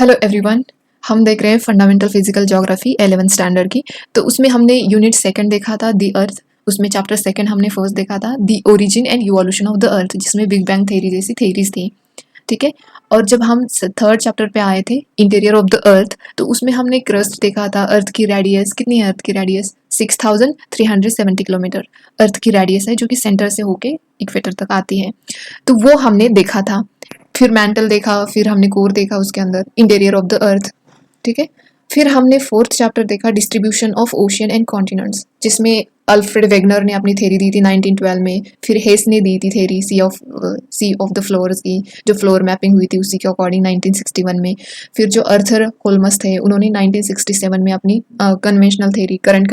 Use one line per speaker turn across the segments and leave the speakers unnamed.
Hello everyone. हम देख रहे हैं fundamental physical geography 11th standard की। तो उसमें हमने यूनिट सेकंड देखा था दी अर्थ। उसमें चैप्टर सेकंड हमने फर्स्ट देखा था the origin and evolution of the अर्थ, जिसमें बिग बैंग थ्योरी जैसी थ्योरीज थी। ठीक है। और जब हम थर्ड चैप्टर पे आए थे इंटीरियर ऑफ द अर्थ, तो उसमें हमने क्रस्ट देखा था। अर्थ की रेडियस कितनी है? अर्थ की रेडियस 6370 किलोमीटर अर्थ की रेडियस है, जो कि सेंटर से होके इक्वेटर तक आती है। तो वो हमने देखा था। फिर मैंटल देखा, फिर हमने कोर देखा उसके अंदर, इंटीरियर ऑफ द अर्थ। ठीक है। फिर हमने फोर्थ चैप्टर देखा distribution of ocean and continents, जिसमें अल्फ्रेड वेगनर ने अपनी थ्योरी दी थी 1912 में। फिर हेस ने दी थी theory sea of the floors की, जो फ्लोर मैपिंग हुई थी उसी के अकॉर्डिंग 1961 में। फिर जो अर्थर होल्मस थे, उन्होंने 1967 में अपनी conventional theory, current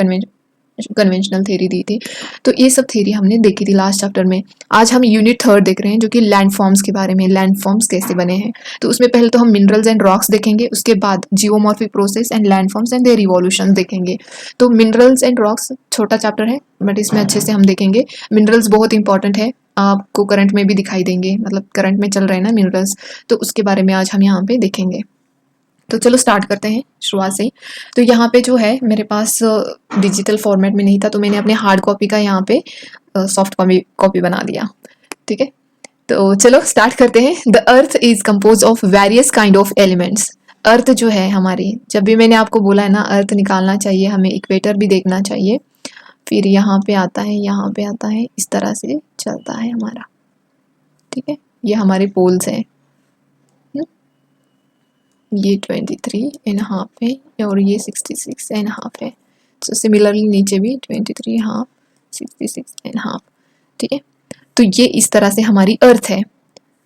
conventional theory दी थी। तो ये सब थ्योरी हमने देखी थी लास्ट चैप्टर में। आज हम यूनिट थर्ड देख रहे हैं, जो कि लैंड फॉर्म्स के बारे में, लैंड फॉर्म्स कैसे बने हैं। तो उसमें पहले तो हम मिनरल्स एंड रॉक्स देखेंगे, उसके बाद geomorphic process and land forms and their evolution देखेंगे। तो मिनरल्स एंड रॉक्स छोटा चैप्टर है, बट इसमें अच्छे से हम देखेंगे। मिनरल्स बहुत इंपॉर्टेंट है, आपको करंट में भी दिखाई देंगे, मतलब करंट में चल रहे हैं ना मिनरल्स, तो उसके बारे में आज हम यहाँ पे देखेंगे। तो चलो स्टार्ट करते हैं शुरुआत से ही। तो यहाँ पे जो है मेरे पास डिजिटल फॉर्मेट में नहीं था, तो मैंने अपने हार्ड कॉपी का यहाँ पे सॉफ्ट कॉपी बना दिया। ठीक है। तो चलो स्टार्ट करते हैं। The earth is compose of various kind of elements. Earth जो है हमारी, जब भी मैंने आपको बोला है ना अर्थ निकालना चाहिए, हमें इक्वेटर भी देखना चाहिए। फिर यहाँ पे आता है, यहाँ पे आता है, इस तरह से चलता है हमारा। ठीक है। ये हमारे पोल्स हैं। ये 23.5 है और ये 66.5 है। सो सिमिलरली नीचे भी 23.5, 66.5। ठीक है। तो ये इस तरह से हमारी अर्थ है।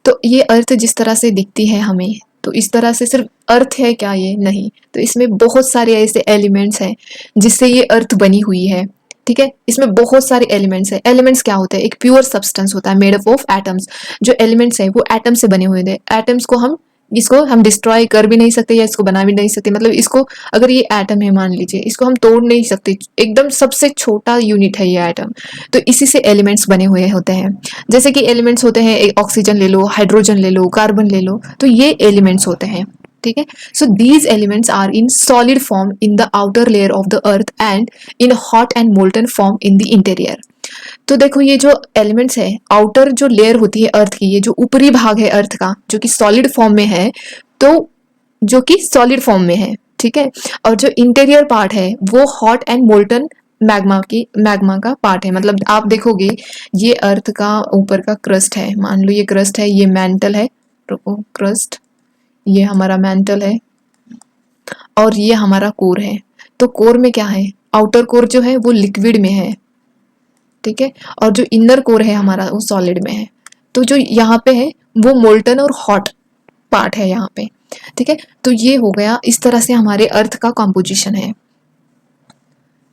तो ये अर्थ जिस तरह से दिखती है हमें, तो इस तरह से सिर्फ अर्थ है क्या? ये नहीं। तो इसमें बहुत सारे ऐसे एलिमेंट्स हैं जिससे ये अर्थ बनी हुई है। ठीक है। इसमें बहुत सारे एलिमेंट्स हैं। एलिमेंट्स क्या होते हैं? एक प्योर सब्सटेंस होता है मेड अप ऑफ एटम्स। जो एलिमेंट्स है वो एटम से बने हुए थे। एटम्स को हम डिस्ट्रॉय कर भी नहीं सकते या इसको बना भी नहीं सकते। मतलब इसको, अगर ये एटम है मान लीजिए, इसको हम तोड़ नहीं सकते, एकदम सबसे छोटा यूनिट है ये एटम। तो इसी से एलिमेंट्स बने हुए होते हैं। जैसे कि एलिमेंट्स होते हैं, ऑक्सीजन ले लो, हाइड्रोजन ले लो, कार्बन ले लो, तो ये एलिमेंट्स होते हैं। ठीक है। So these elements are in solid form in the outer layer of the earth and in hot and molten form in the interior. तो देखो ये जो एलिमेंट्स है, आउटर जो लेयर होती है अर्थ की, ये जो ऊपरी भाग है अर्थ का, जो कि सॉलिड फॉर्म में है, तो जो कि सॉलिड फॉर्म में है। ठीक है। और जो इंटीरियर पार्ट है वो हॉट एंड मोल्टन मैग्मा का पार्ट है। मतलब आप देखोगे ये अर्थ का ऊपर का क्रस्ट है, मान लो ये क्रस्ट है, ये मैंटल है, क्रस्ट, ये हमारा मैंटल है, और ये हमारा कोर है। तो कोर में क्या है? आउटर कोर जो है वो लिक्विड में है। ठीक है। और जो इनर कोर है हमारा वो सॉलिड में है। तो जो यहाँ पे है वो मोल्टन और हॉट पार्ट है यहाँ पे। ठीक है। तो ये हो गया, इस तरह से हमारे अर्थ का कॉम्पोजिशन है।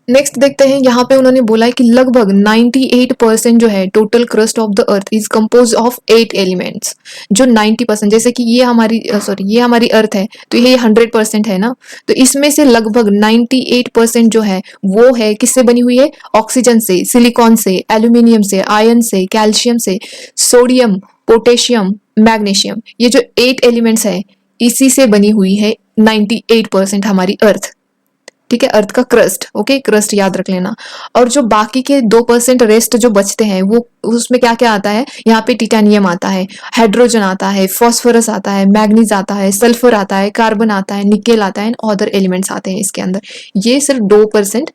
नेक्स्ट देखते हैं, यहाँ पे उन्होंने बोला है कि लगभग 98% जो है total crust of the earth is compose of 8 elements. जो 90%, जैसे कि ये हमारी अर्थ है, तो ये 100% है ना, तो इसमें से लगभग 98% जो है वो है किससे बनी हुई है? ऑक्सीजन से, सिलिकॉन से, एल्यूमिनियम से, आयरन से, कैल्शियम से, सोडियम, पोटेशियम, मैग्नीशियम। ये जो 8 एलिमेंट्स है इसी से बनी हुई है 98% हमारी अर्थ। ठीक है। अर्थ का क्रस्ट, ओके, क्रस्ट याद रख लेना। और जो बाकी के 2% रेस्ट जो बचते हैं, वो उसमें क्या क्या आता है? यहाँ पे टिटेनियम आता है, हाइड्रोजन आता है, फॉस्फोरस आता है, मैग्नीज आता है, सल्फर आता है, कार्बन आता है, निकेल आता है, अदर एलिमेंट्स आते हैं इसके अंदर। ये सिर्फ 2%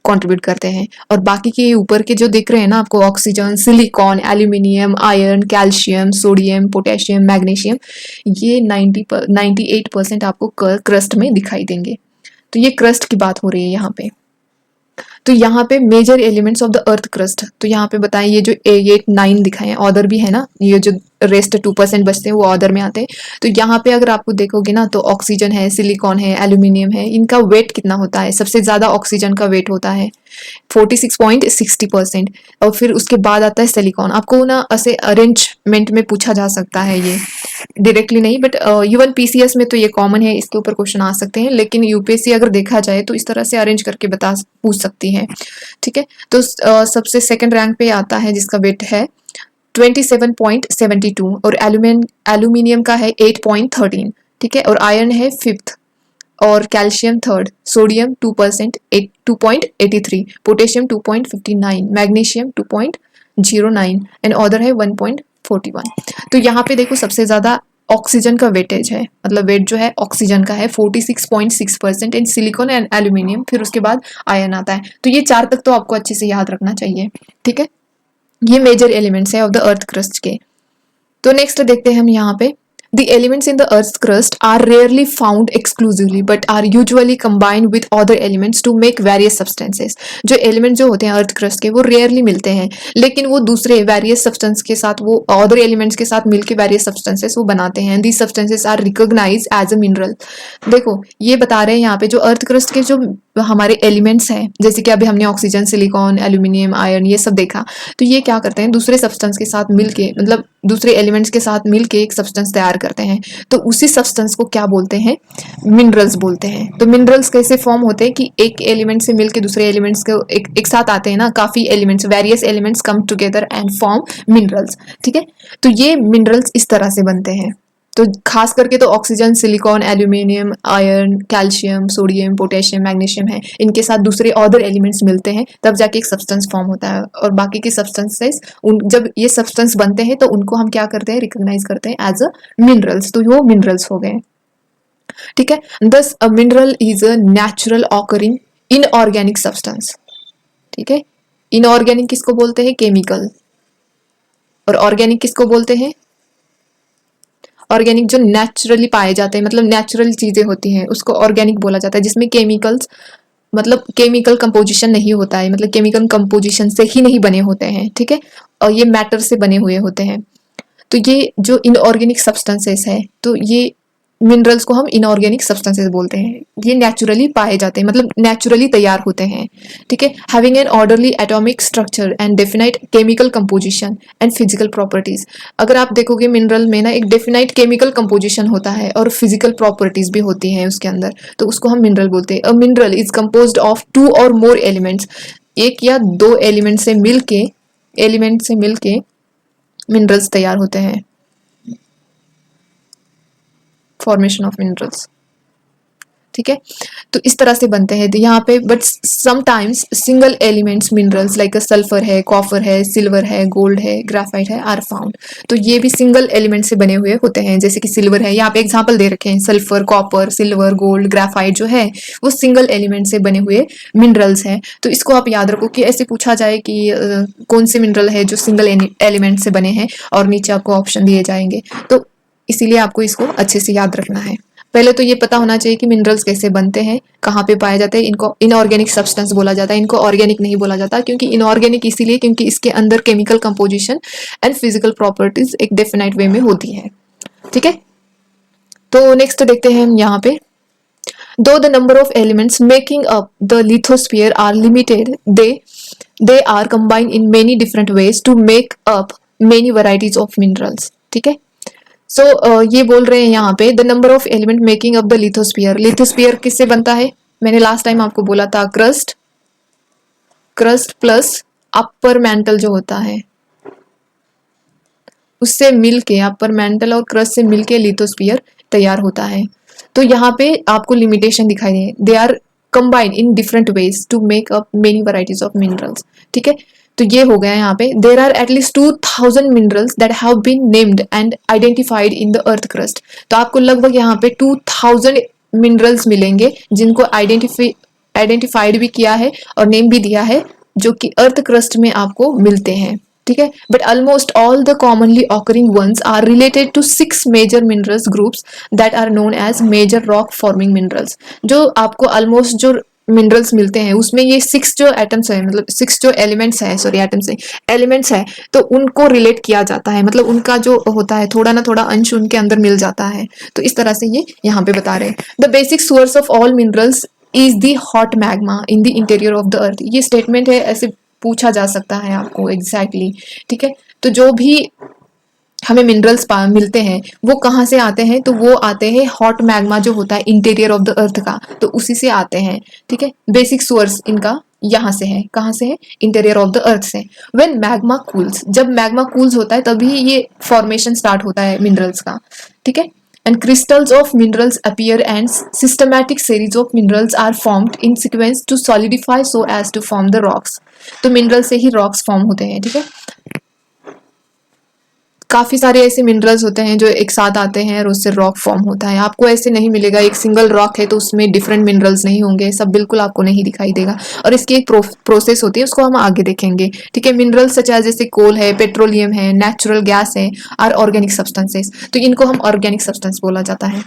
कंट्रीब्यूट करते हैं। और बाकी के ऊपर के जो दिख रहे हैं ना आपको, oxygen, silicon, aluminium, iron, calcium, sodium, potassium, magnesium, ये 98% आपको क्रस्ट में दिखाई देंगे। तो ये क्रस्ट की बात हो रही है यहाँ पे। तो यहाँ पे major elements of the earth crust, तो यहाँ पे बताएं, ये जो 8, 9 दिखाए हैं, ऑर्डर भी है ना, ये जो रेस्ट 2% बचते हैं वो ऑर्डर में आते हैं। तो यहाँ पे अगर आपको देखोगे ना, तो ऑक्सीजन है, सिलिकॉन है, एल्यूमिनियम है, इनका वेट कितना होता है? सबसे ज्यादा ऑक्सीजन का वेट होता है 46.60%। और फिर उसके बाद आता है सिलिकॉन। आपको ना ऐसे अरेंजमेंट में पूछा जा सकता है, ये डायरेक्टली नहीं, बट इवन पीसीएस में तो ये कॉमन है, इसके ऊपर क्वेश्चन आ सकते हैं। लेकिन यूपीएससी अगर देखा जाए तो इस तरह से अरेंज करके पूछ सकती है। ठीक है। तो सबसे सेकंड रैंक पे आता है जिसका वेट है 27.72 और एल्यूमिनियम का है 8.13। ठीक है, और आयरन है 5th, और calcium 3rd, sodium 2%, 2.83, potassium 2.59, magnesium 2.09 and other है 1.41। तो यहाँ पे देखो सबसे ज़्यादा ऑक्सीजन का वेटेज है, मतलब वेट जो है ऑक्सीजन का है 46.6% इन सिलिकॉन एंड एल्यूमिनियम, फिर उसके बाद आयरन आता है। तो ये 4 तक तो आपको अच्छे से याद रखना चाहिए, ठीक है। ये मेजर एलिमेंट्स है ऑफ द अर्थ क्रस्ट के। तो नेक्स्ट देखते हैं हम यहाँ पे, the elements in the earth's crust are rarely found exclusively but are usually combined with other elements to make various substances। जो एलिमेंट जो होते हैं अर्थ क्रस्ट के वो रेयरली मिलते हैं, लेकिन वो दूसरे वेरियस सब्सटेंस के साथ, वो अदर एलिमेंट्स के साथ मिलकर वेरियस सब्सटेंसेस वो बनाते हैं। These substances are recognize as a mineral. देखो ये बता रहे हैं यहाँ पे जो अर्थ क्रस्ट के जो हमारे एलिमेंट्स हैं, जैसे कि अभी हमने ऑक्सीजन, सिलिकॉन, एल्यूमिनियम, आयरन ये सब देखा, तो ये क्या करते हैं दूसरे सब्सटेंस के साथ मिलके, मतलब दूसरे एलिमेंट्स के साथ मिलके एक सब्सटेंस तैयार करते हैं। तो उसी सब्सटेंस को क्या बोलते हैं, मिनरल्स बोलते हैं। तो मिनरल्स कैसे फॉर्म होते हैं कि एक एलिमेंट से मिलके दूसरे एलिमेंट्स को एक साथ आते हैं ना, काफी elements, various elements come together and form minerals, ठीक है। तो ये मिनरल्स इस तरह से बनते हैं। तो खास करके तो oxygen, silicon, aluminium, iron, calcium, sodium, potassium, magnesium है, इनके साथ दूसरे अदर एलिमेंट्स मिलते हैं तब जाके एक सब्सटेंस फॉर्म होता है। और बाकी के सब्सटेंसेस जब ये सब्सटेंस बनते हैं तो उनको हम क्या करते हैं, रिकॉग्नाइज करते हैं एज अ मिनरल्स। तो वो मिनरल्स हो गए, ठीक है। दस a mineral is a natural occurring inorganic substance, ठीक है। इनऑर्गेनिक किसको बोलते हैं, केमिकल, और ऑर्गेनिक किसको बोलते हैं, ऑर्गेनिक जो नेचुरली पाए जाते हैं, मतलब नेचुरल चीजें होती हैं उसको ऑर्गेनिक बोला जाता है, जिसमें केमिकल्स, मतलब केमिकल कंपोजिशन नहीं होता है, मतलब केमिकल कंपोजिशन से ही नहीं बने होते हैं, ठीक है, और ये मैटर से बने हुए होते हैं। तो ये जो इनऑर्गेनिक सब्सटेंसेस है, तो ये मिनरल्स को हम इनऑर्गेनिक सब्सटेंसेस बोलते हैं। ये नेचुरली पाए जाते हैं, मतलब नेचुरली तैयार होते हैं, ठीक है। Having an orderly atomic structure and definite chemical composition and physical properties. अगर आप देखोगे मिनरल में ना एक डेफिनाइट केमिकल कंपोजिशन होता है और फिजिकल प्रॉपर्टीज भी होती हैं उसके अंदर, तो उसको हम मिनरल बोलते हैं। A mineral is composed of 2 और मोर एलिमेंट्स, एक या 2 एलिमेंट से मिलके मिनरल्स तैयार होते हैं, फॉर्मेशन ऑफ मिनरल्स, ठीक है। तो इस तरह से बनते हैं यहाँ पे, but sometimes single elements minerals like sulphur है, कॉपर है, सिल्वर है, गोल्ड है, ग्राफाइट है आर फाउंड। तो ये भी सिंगल एलिमेंट से बने हुए होते हैं, जैसे कि सिल्वर है, यहाँ पे एग्जांपल दे रखे हैं, sulphur, copper, silver, gold, graphite जो है वो सिंगल एलिमेंट से बने हुए मिनरल्स हैं। तो इसको आप याद रखो कि ऐसे पूछा जाए कि कौन से मिनरल है जो सिंगल एलिमेंट से बने हैं, और नीचे आपको ऑप्शन दिए जाएंगे, तो इसीलिए आपको इसको अच्छे से याद रखना है। पहले तो ये पता होना चाहिए कि मिनरल्स कैसे बनते हैं, कहाँ पे पाए जाते हैं। इनको इनऑर्गेनिक सब्सटेंस बोला जाता है, इनको ऑर्गेनिक नहीं बोला जाता, क्योंकि इनऑर्गेनिक इसीलिए क्योंकि इसके अंदर chemical composition and physical properties एक डेफिनाइट वे में होती है, ठीक है। तो नेक्स्ट देखते हैं हम यहाँ पे, though the number of elements making up the lithosphere are limited, they are combined in many different ways to make up many varieties of minerals, ठीक है। सो ये बोल रहे हैं यहाँ पे the number of element making up the lithosphere. Lithosphere किससे बनता है, मैंने लास्ट टाइम आपको बोला था, क्रस्ट प्लस अपर मेंटल जो होता है उससे मिलके, अपर मेंटल और क्रस्ट से मिलके लिथोस्फीयर तैयार होता है। तो यहाँ पे आपको लिमिटेशन दिखाई दे, they are combined in different ways to make up many varieties of minerals, ठीक है। तो ये हो गया यहाँ पे, there are at least 2000 minerals that have been named and identified in the earth crust. तो आपको लगभग यहाँ पे 2000 मिनरल्स मिलेंगे जिनको आइडेंटिफाइड भी किया है और नेम भी दिया है, जो कि अर्थ क्रस्ट में आपको मिलते हैं, ठीक है। But almost all the commonly occurring ones are related to 6 major minerals groups that are known as major rock forming minerals. जो आपको ऑलमोस्ट जो मिनरल्स मिलते हैं उसमें ये 6 जो एटम्स है, मतलब 6 जो एलिमेंट्स है, सॉरी एटम्स है, एलिमेंट्स है, तो उनको रिलेट किया जाता है, मतलब उनका जो होता है थोड़ा ना थोड़ा अंश उनके अंदर मिल जाता है। तो इस तरह से ये यहाँ पे बता रहे हैं, the basic source of all minerals is the hot magma in the interior of the अर्थ। ये स्टेटमेंट है, ऐसे पूछा जा सकता है आपको एग्जैक्टली, ठीक है। तो जो भी हमें मिनरल्स मिलते हैं वो कहाँ से आते हैं, तो वो आते हैं हॉट मैग्मा जो होता है इंटीरियर ऑफ द अर्थ का, तो उसी से आते हैं, ठीक है। बेसिक सोर्स इनका यहाँ से है, कहाँ से है, इंटीरियर ऑफ द अर्थ से। व्हेन मैग्मा कूल्स, जब मैग्मा कूल्स होता है तभी ये फॉर्मेशन स्टार्ट होता है मिनरल्स का, ठीक है। and crystals of minerals appear and systematic series of minerals are formed in sequence to solidify so as to form the rocks. तो मिनरल से ही रॉक्स फॉर्म होते हैं, ठीक है। काफी सारे ऐसे मिनरल्स होते हैं जो एक साथ आते हैं और उससे रॉक फॉर्म होता है। आपको ऐसे नहीं मिलेगा एक सिंगल रॉक है तो उसमें डिफरेंट मिनरल्स नहीं होंगे, सब बिल्कुल आपको नहीं दिखाई देगा। और इसकी एक प्रोसेस होती है, उसको हम आगे देखेंगे, ठीक है। मिनरल्स सच एज जैसे कोल है, पेट्रोलियम है, नेचुरल गैस है, आर ऑर्गेनिक सब्सटेंसेस। तो इनको हम ऑर्गेनिक सब्सटेंस बोला जाता है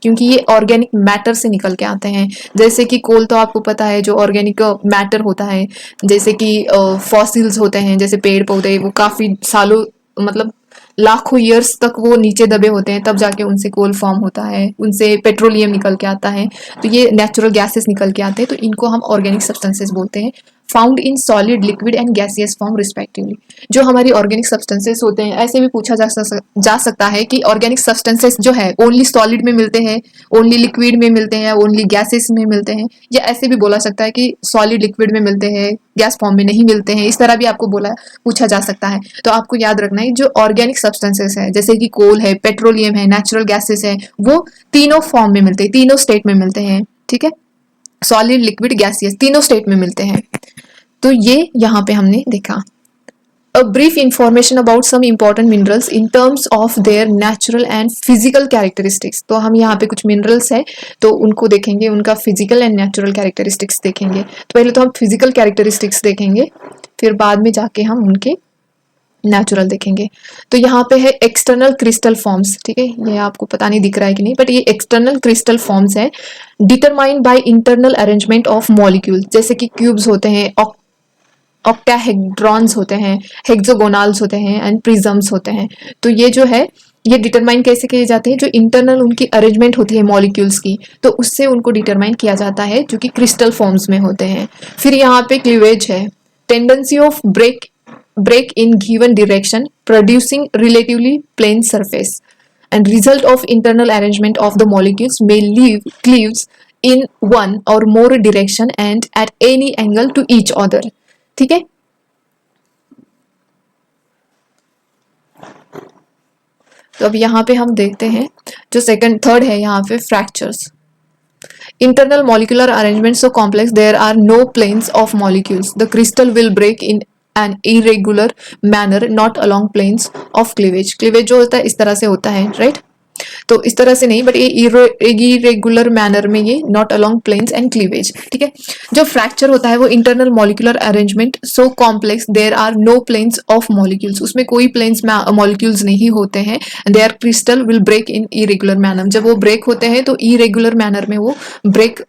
क्योंकि ये ऑर्गेनिक मैटर से निकल के आते हैं। जैसे कि कोल तो आपको पता है जो ऑर्गेनिक मैटर होता है, जैसे कि फॉसिल्स होते हैं, जैसे पेड़ पौधे, वो काफी सालों मतलब लाखों ईयर्स तक वो नीचे दबे होते हैं, तब जाके उनसे कोल फॉर्म होता है, उनसे पेट्रोलियम निकल के आता है। तो ये नेचुरल गैसेस निकल के आते हैं, तो इनको हम ऑर्गेनिक सब्सटेंसेस बोलते हैं। Found in solid, liquid and gaseous form respectively. जो हमारी ऑर्गेनिक सब्सटेंसेस होते हैं, ऐसे भी पूछा जा सकता है कि ऑर्गेनिक सब्सटेंसेस जो है ओनली सॉलिड में मिलते हैं, ओनली लिक्विड में मिलते हैं, ओनली गैसेस में मिलते हैं, या ऐसे भी बोला सकता है कि सॉलिड लिक्विड में मिलते हैं, गैस फॉर्म में नहीं मिलते हैं। इस तरह भी आपको पूछा जा सकता है। तो आपको याद रखना है जो ऑर्गेनिक सब्सटेंसेस है जैसे कि कोल है, पेट्रोलियम है, नेचुरल गैसेस है, वो तीनों फॉर्म में मिलते हैं, तीनों स्टेट में मिलते हैं, ठीक है। सॉलिड, लिक्विड, गैसियस तीनों स्टेट में मिलते हैं। तो ये यहाँ पे हमने देखा। A brief information about some important minerals in terms of their natural and physical characteristics। तो हम यहाँ पे कुछ मिनरल्स है तो उनको देखेंगे, उनका फिजिकल एंड नेचुरल कैरेक्टरिस्टिक्स देखेंगे। तो पहले तो हम फिजिकल कैरेक्टरिस्टिक्स देखेंगे, फिर बाद में जाके हम उनके नेचुरल देखेंगे। तो यहाँ पे है एक्सटर्नल क्रिस्टल फॉर्म्स, ठीक है। ये आपको पता नहीं दिख रहा है कि नहीं, बट ये एक्सटर्नल क्रिस्टल फॉर्म्स है determined by internal arrangement of molecule. जैसे कि क्यूब्स होते हैं, ऑक्टाहेड्रॉन्स होते हैं, हेक्सागोनल्स होते हैं एंड प्रिज्म्स होते हैं। तो ये जो है ये डिटरमाइन कैसे किए जाते हैं, जो इंटरनल उनकी अरेंजमेंट होती है मॉलिक्यूल्स की, तो उससे उनको डिटरमाइन किया जाता है, जो कि क्रिस्टल फॉर्म्स में होते हैं। फिर यहाँ पे क्लीवेज है, tendency of break in given direction producing relatively plain surface and result of internal arrangement of the molecules may leave cleaves in one or more direction and at any angle to each other, ठीक है। तो अब यहाँ पे हम देखते हैं जो थर्ड है यहाँ पे fractures. Internal molecular arrangement so complex there are no planes of molecules. The crystal will break in an irregular manner not along planes of cleavage. Cleavage जो होता है इस तरह से होता है, right? तो इस तरह से नहीं, बट ये इरेगुलर मैनर में ये not along planes and cleavage, ठीक है। जो फ्रैक्चर होता है वो internal molecular arrangement so complex there are no planes of molecules, उसमें कोई प्लेन्स मॉलिक्यूल्स नहीं होते हैं। There crystal will break in irregular manner, जब वो ब्रेक होते हैं तो इरेगुलर मैनर में वो ब्रेक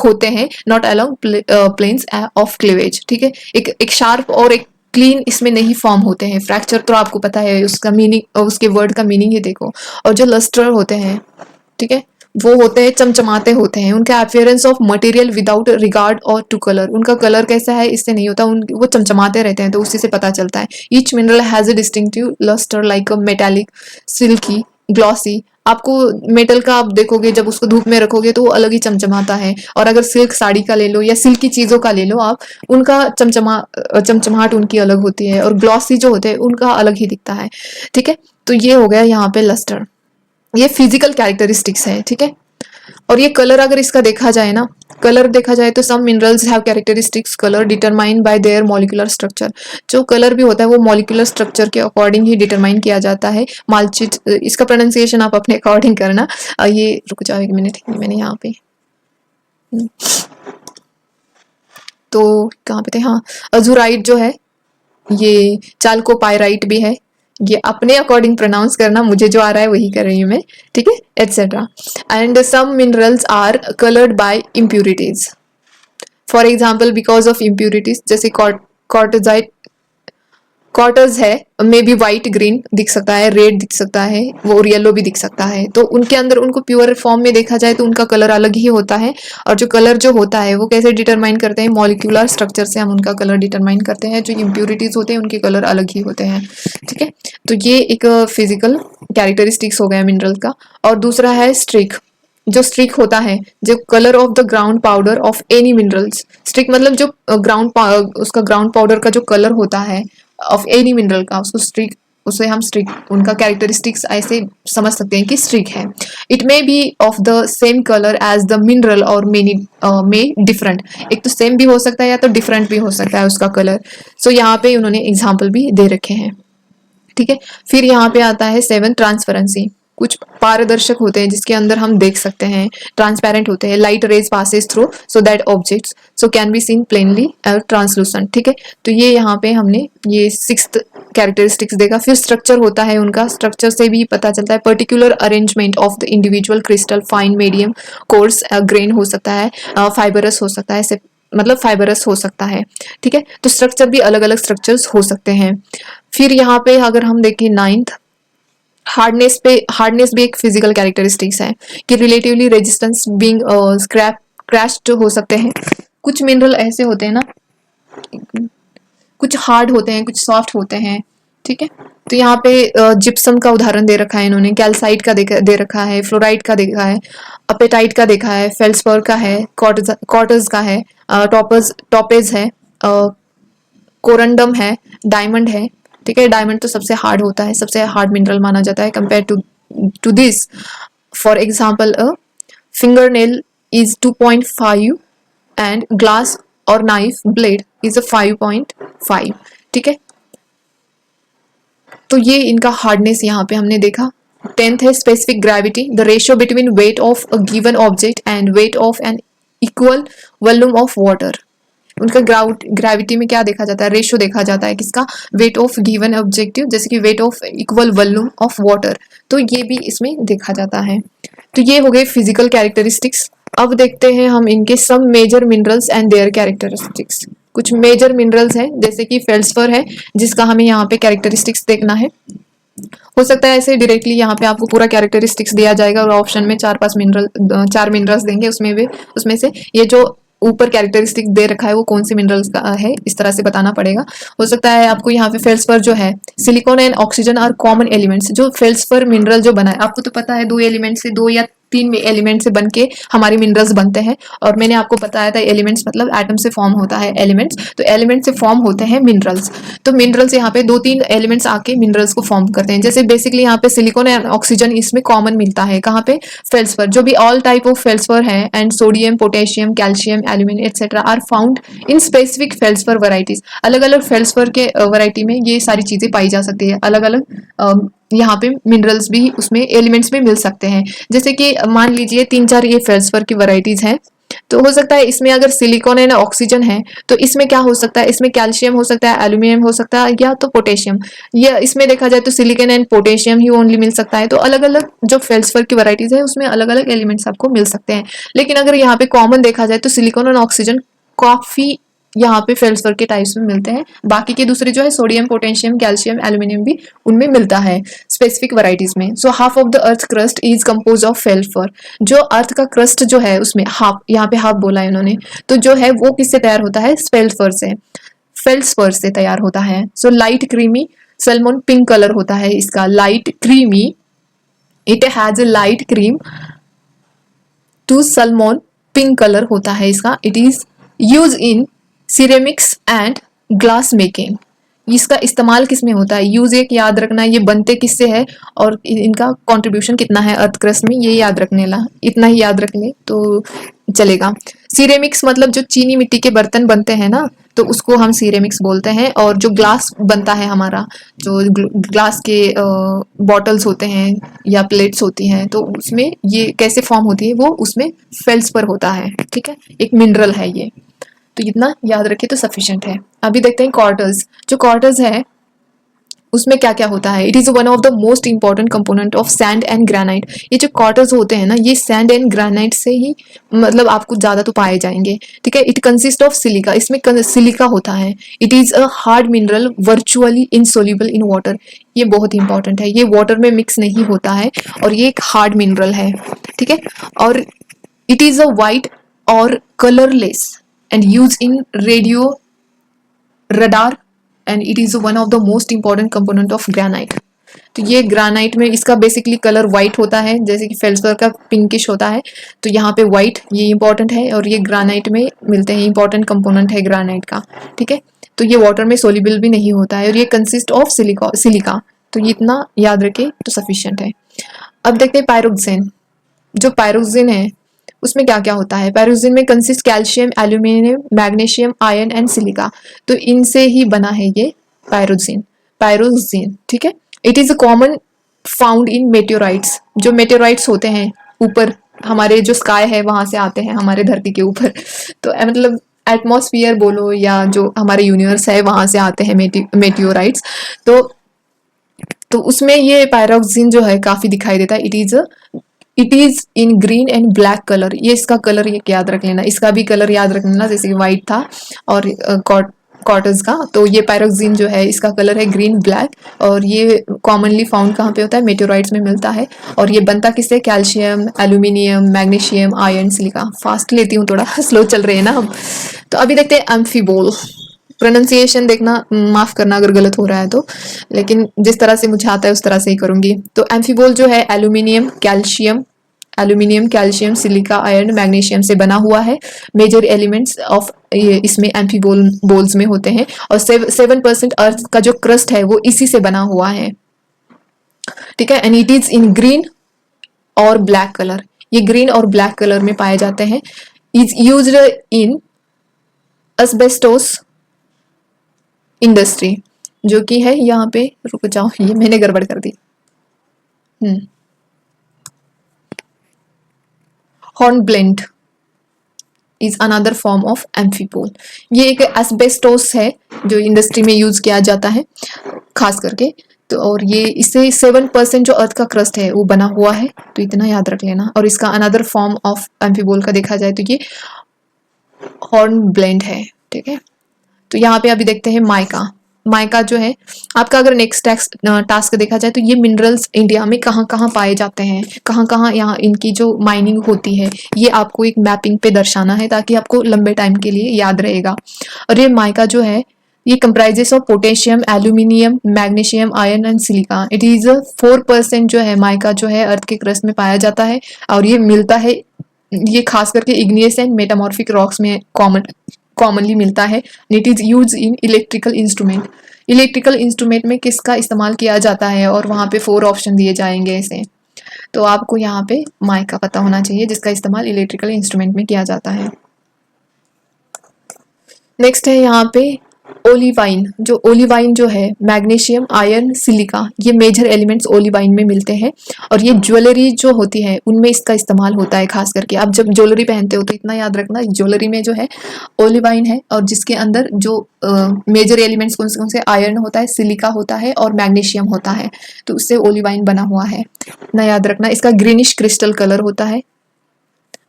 होते हैं, not along planes of cleavage, ठीक है। एक शार्प और एक क्लीन इसमें नहीं फॉर्म होते हैं। फ्रैक्चर तो आपको पता है उसका मीनिंग, उसके वर्ड का मीनिंग ही देखो। और जो लस्टर होते हैं, ठीक है, वो होते हैं चमचमाते होते हैं। उनका appearance of material without regard और टू कलर, उनका कलर कैसा है इससे नहीं होता, वो चमचमाते रहते हैं तो उसी से पता चलता है। Each mineral has a distinctive lustre like a metallic, silky, glossy. आपको मेटल का आप देखोगे जब उसको धूप में रखोगे तो वो अलग ही चमचमाता है। और अगर सिल्क साड़ी का ले लो या सिल्की चीजों का ले लो आप, उनका चमचमाहट उनकी अलग होती है, और ग्लॉसी जो होते हैं उनका अलग ही दिखता है, ठीक है। तो ये हो गया यहाँ पे लस्टर, ये फिजिकल कैरेक्टरिस्टिक्स है, ठीक है। और ये कलर अगर इसका देखा जाए ना, कलर देखा जाए तो some minerals have characteristics colour determined by their molecular structure. जो कलर भी होता है वो मॉलिक्यूलर स्ट्रक्चर के अकॉर्डिंग ही डिटरमाइन किया जाता है। मालचिट, इसका प्रोनाउंसिएशन आप अपने अकॉर्डिंग करना। ये रुक जाओ एक मिनट, मैंने यहाँ पे तो कहाँ पे थे, हाँ, अजुराइट जो है, ये चाल्कोपाइराइट भी है। ये अपने अकॉर्डिंग प्रोनाउंस करना, मुझे जो आ रहा है वही कर रही हूँ मैं, ठीक है, et cetera. And some minerals are coloured by impurities, for example because of impurities, जैसे कॉर्टजाइट, क्वार्टर्स है, मे बी व्हाइट ग्रीन दिख सकता है, रेड दिख सकता है, वो येलो भी दिख सकता है। तो उनके अंदर उनको प्योर फॉर्म में देखा जाए तो उनका कलर अलग ही होता है। और जो कलर जो होता है वो कैसे डिटरमाइन करते हैं, मॉलिक्यूलर स्ट्रक्चर से हम उनका कलर डिटरमाइन करते हैं। जो इम्प्यूरिटीज होते हैं उनके कलर अलग ही होते हैं, ठीक है। तो ये एक फिजिकल कैरेक्टरिस्टिक्स हो गया मिनरल का। और दूसरा है स्ट्रिक। जो स्ट्रिक होता है, जो colour of the ground powder of any minerals, streak मतलब जो उसका ग्राउंड पाउडर का जो कलर होता है ऑफ एनी मिनरल का, उसको स्ट्रिक उसे हम स्ट्रिक, उनका कैरेक्टरिस्टिक्स ऐसे समझ सकते हैं कि स्ट्रिक है। It may be of the same colour as the mineral or many may different, एक तो सेम भी हो सकता है या तो डिफरेंट भी हो सकता है उसका कलर। सो यहाँ पे उन्होंने एग्जाम्पल भी दे रखे हैं, ठीक है। फिर यहाँ पे आता है 7 ट्रांसपेरेंसी, कुछ पारदर्शक होते हैं जिसके अंदर हम देख सकते हैं, ट्रांसपेरेंट होते हैं, light rays passes through so that objects so can be seen plainly और ट्रांसलूसेंट, ठीक है। तो ये यहाँ पे हमने ये 6th कैरेक्टरिस्टिक्स देखा। फिर स्ट्रक्चर होता है उनका, स्ट्रक्चर से भी पता चलता है particular arrangement of the individual crystal, fine, medium, course, grain हो सकता है, फाइबरस हो सकता है, मतलब फाइबरस हो सकता है, ठीक है। तो स्ट्रक्चर भी अलग अलग स्ट्रक्चर्स हो सकते हैं। फिर यहाँ पे अगर हम देखें 9th, हार्डनेस पे, हार्डनेस भी एक फिजिकल कैरेक्टरिस्टिक्स है कि relatively resistance being scrap crashed हो सकते हैं। कुछ मिनरल ऐसे होते हैं ना, कुछ हार्ड होते हैं, कुछ सॉफ्ट होते हैं, ठीक है। तो यहाँ पे जिप्सम का उदाहरण दे रखा है इन्होंने, कैल्साइट का दे रखा है, फ्लोराइड का देखा है, अपेटाइट का देखा है, फेल्सपर का है, क्वार्टज का है, टॉपेज है, कोरंडम है, डायमंड है, ठीक है। डायमंड तो सबसे हार्ड होता है, सबसे हार्ड मिनरल माना जाता है compare to this. For example finger nail is 2.5 and glass or knife blade is 5.5, ठीक है। तो ये इनका हार्डनेस यहाँ पे हमने देखा। 10th है specific gravity, the ratio between weight of a given object and weight of an equal volume of water. उनका ग्रेविटी में क्या देखा जाता है, रेशियो देखा जाता है किसका, वेट ऑफ गिवन ऑब्जेक्टिव, जैसे कि weight of equal volume of water, तो ये भी इसमें देखा जाता है। तो ये हो गए फिजिकल कैरेक्टरिस्टिक्स। अब देखते हैं हम इनके some major minerals and their characteristics. कुछ मेजर मिनरल्स हैं जैसे कि फेल्सफर है, जिसका हमें यहाँ पे कैरेक्टरिस्टिक्स देखना है। हो सकता है ऐसे डायरेक्टली यहाँ पे आपको पूरा कैरेक्टरिस्टिक्स दिया जाएगा और ऑप्शन में 4 मिनरल्स देंगे, उसमें से ये जो ऊपर कैरेक्टरिस्टिक दे रखा है वो कौन से मिनरल्स का है, इस तरह से बताना पड़ेगा। हो सकता है आपको यहाँ पे फेल्सफर जो है, silicon and oxygen are common elements. जो फेल्सफर मिनरल जो बना है, आपको तो पता है 2 एलिमेंट से, 2 या 3 एलिमेंट से बनके हमारे मिनरल्स बनते हैं, और मैंने आपको बताया था एलिमेंट्स मतलब एटम से फॉर्म होता है एलिमेंट्स, तो एलिमेंट से फॉर्म होते हैं मिनरल्स। तो मिनरल्स यहाँ पे 2-3 एलिमेंट्स आके मिनरल्स को फॉर्म करते हैं। जैसे बेसिकली यहाँ पे सिलिकॉन एंड ऑक्सीजन इसमें कॉमन मिलता है, कहाँ पे, फेल्सफर, जो भी ऑल टाइप ऑफ फेल्सफर है, and sodium, potassium, calcium, aluminium etcetera are found in specific feldspar varieties. अलग अलग फेल्सफर के वैरायटी में ये सारी चीजें पाई जा सकती है। अलग अलग यहाँ पे मिनरल्स भी उसमें एलिमेंट्स में मिल सकते हैं। जैसे कि मान लीजिए 3-4 ये फेल्सफर की वैरायटीज हैं, तो हो सकता है इसमें अगर सिलिकॉन एंड ऑक्सीजन है तो इसमें क्या हो सकता है, इसमें कैल्शियम हो सकता है, एल्यूमिनियम हो सकता है, या तो पोटेशियम, या इसमें देखा जाए तो सिलिकॉन एंड पोटेशियम ही ओनली मिल सकता है। तो अलग अलग जो फेल्सफर की वैरायटीज है उसमें अलग अलग एलिमेंट्स आपको मिल सकते हैं। लेकिन अगर यहाँ पे कॉमन देखा जाए तो सिलिकॉन एंड ऑक्सीजन काफी यहाँ पे फेल्सफर के टाइप्स में मिलते हैं। बाकी के दूसरे जो है सोडियम, पोटेशियम, कैल्शियम, एल्यूमिनियम भी उनमें मिलता है स्पेसिफिक वैरायटीज में। So half of the earth crust is compose of feldspar. जो अर्थ का क्रस्ट जो है उसमें हाफ, यहाँ पे हाफ बोला है इन्होंने, तो जो है वो किससे तैयार होता है, फेल्सफर से, फेल्सफर से तैयार होता है। So light creamy salmon pink colour होता है इसका, light creamy, it has a light cream to salmon pink colour होता है इसका। It is use in ceramics and glass making. इसका इस्तेमाल किस में होता है, यूज एक याद रखना, ये बनते किससे है और इनका कंट्रीब्यूशन कितना है अर्थ क्रस्ट में, ये याद रखने ला, इतना ही याद रख ले तो चलेगा। सिरेमिक्स मतलब जो चीनी मिट्टी के बर्तन बनते हैं ना, तो उसको हम सिरेमिक्स बोलते हैं। और जो ग्लास बनता है हमारा, जो ग्लास के बॉटल्स होते हैं या प्लेट्स होती हैं, तो उसमें ये कैसे फॉर्म होती है, वो उसमें फेल्सफर होता है, ठीक है, एक मिनरल है ये। तो इतना याद रखे तो सफिशिएंट है। अभी देखते हैं क्वार्टर्स। जो क्वार्टर्स है उसमें क्या क्या होता है, it is one of the most important component of sand and granite. ये जो क्वार्टर्स होते हैं ना, ये सैंड एंड ग्रेनाइट से ही मतलब आपको ज्यादा तो पाए जाएंगे, ठीक है। इट कंसिस्ट ऑफ सिलिका, इसमें सिलिका होता है। It is a hard mineral virtually insoluble in water. ये बहुत इंपॉर्टेंट है, ये वाटर में मिक्स नहीं होता है और ये एक हार्ड मिनरल है, ठीक है। और इट इज अ वाइट और colourless and used in radio radar and it is one of the most important component of granite। तो ये ग्रेनाइट में इसका बेसिकली कलर वाइट होता है, जैसे कि फेल्सफर का पिंकिश होता है, तो यहाँ पे वाइट ये इंपॉर्टेंट है और ये ग्रेनाइट में मिलते हैं, इंपॉर्टेंट कंपोनेंट है ग्रेनाइट का, ठीक है। तो ये वाटर में सोल्यूबल भी नहीं होता है और ये कंसिस्ट ऑफ सिलिका। तो ये इतना याद रखे तो सफिशिएंट है। अब देखते हैं पायरोक्सिन। जो पायरोक्सिन है उसमें क्या क्या होता है। पायरोक्सिन में consist calcium, aluminium, magnesium, iron and silica. तो इनसे ही बना है ये पायरोक्सिन। पायरोक्सिन, ठीक है। It is a common found in meteorites. जो मेटेओराइट्स होते हैं ऊपर हमारे जो स्काई है वहां से आते हैं हमारे धरती के ऊपर, तो मतलब एटमॉस्फियर बोलो या जो हमारे यूनिवर्स है वहां से आते हैं मेटेओराइट्स। तो उसमें ये पायरोक्सिन जो है काफी दिखाई देता है। It is in green and black colour. ये इसका कलर ये याद रख लेना, इसका भी कलर याद रख लेना, जैसे कि व्हाइट था और कॉटर्स का, तो ये पायरोक्सिन जो है इसका कलर है ग्रीन ब्लैक। और ये कॉमनली फाउंड कहाँ पे होता है, मेटेओराइट्स में मिलता है। और ये बनता किससे, calcium, aluminium, magnesium, iron, silica. Fast लेती हूँ थोड़ा स्लो चल रहे हैं ना हम। तो अभी देखते हैं एम्फीबोल। प्रोनाउंसिएशन देखना, माफ करना अगर गलत हो रहा है तो, लेकिन जिस तरह से मुझे आता है उस तरह से ही करूंगी। तो एम्फीबोल जो है aluminium, calcium, silica, iron, magnesium से बना हुआ है। मेजर एलिमेंट्स ऑफ इसमें एम्फीबोल्स में होते हैं। और 7% अर्थ का जो क्रस्ट है वो इसी से बना हुआ है, ठीक है। And it is in green और ब्लैक कलर। ये ग्रीन और ब्लैक कलर में पाए जाते हैं। Is used in asbestos industry, जो कि है यहाँ पे, रुक जाओ ये मैंने गड़बड़ कर दी। Hornblende is another form of amphibole. ये एक एस्बेस्टोस है जो इंडस्ट्री में यूज किया जाता है खास करके। तो और ये इससे 7% जो अर्थ का क्रस्ट है वो बना हुआ है, तो इतना याद रख लेना। और इसका अनदर फॉर्म ऑफ एम्फीबोल का देखा जाए तो ये हॉर्नब्लेंड है, ठीक है। तो यहाँ पे अभी देखते हैं माइका। माइका जो है आपका, अगर नेक्स्ट टास्क देखा जाए तो ये मिनरल्स इंडिया में कहाँ कहाँ पाए जाते हैं, कहाँ कहाँ यहाँ इनकी जो माइनिंग होती है, ये आपको एक मैपिंग पे दर्शाना है ताकि आपको लंबे टाइम के लिए याद रहेगा। और ये माइका जो है ये comprises of potassium, aluminium, magnesium, iron and silica. It is 4% जो है माइका जो है अर्थ के क्रस्ट में पाया जाता है। और ये मिलता है, ये खास करके इग्नियस एंड मेटामॉर्फिक रॉक्स में कॉमनली मिलता है। It is use in electrical instrument. Electrical instrument में किसका इस्तेमाल किया जाता है, और वहाँ पे 4 ऑप्शन दिए जाएंगे ऐसे। तो आपको यहाँ पे माइका पता होना चाहिए जिसका इस्तेमाल इलेक्ट्रिकल इंस्ट्रूमेंट में किया जाता है। नेक्स्ट है यहाँ पे ओलिवाइन। जो ओलिवाइन जो है मैग्नीशियम, आयरन, सिलिका, ये मेजर एलिमेंट्स ओलिवाइन में मिलते हैं। और ये ज्वेलरी जो होती है उनमें इसका इस्तेमाल होता है खास करके। आप जब ज्वेलरी पहनते हो तो इतना याद रखना, ज्वेलरी में जो है ओलिवाइन है, और जिसके अंदर जो मेजर एलिमेंट्स कौन से आयरन होता है, सिलिका होता है और मैग्नीशियम होता है, तो उससे ओलिवाइन बना हुआ है, ना याद रखना। इसका ग्रीनिश क्रिस्टल कलर होता है।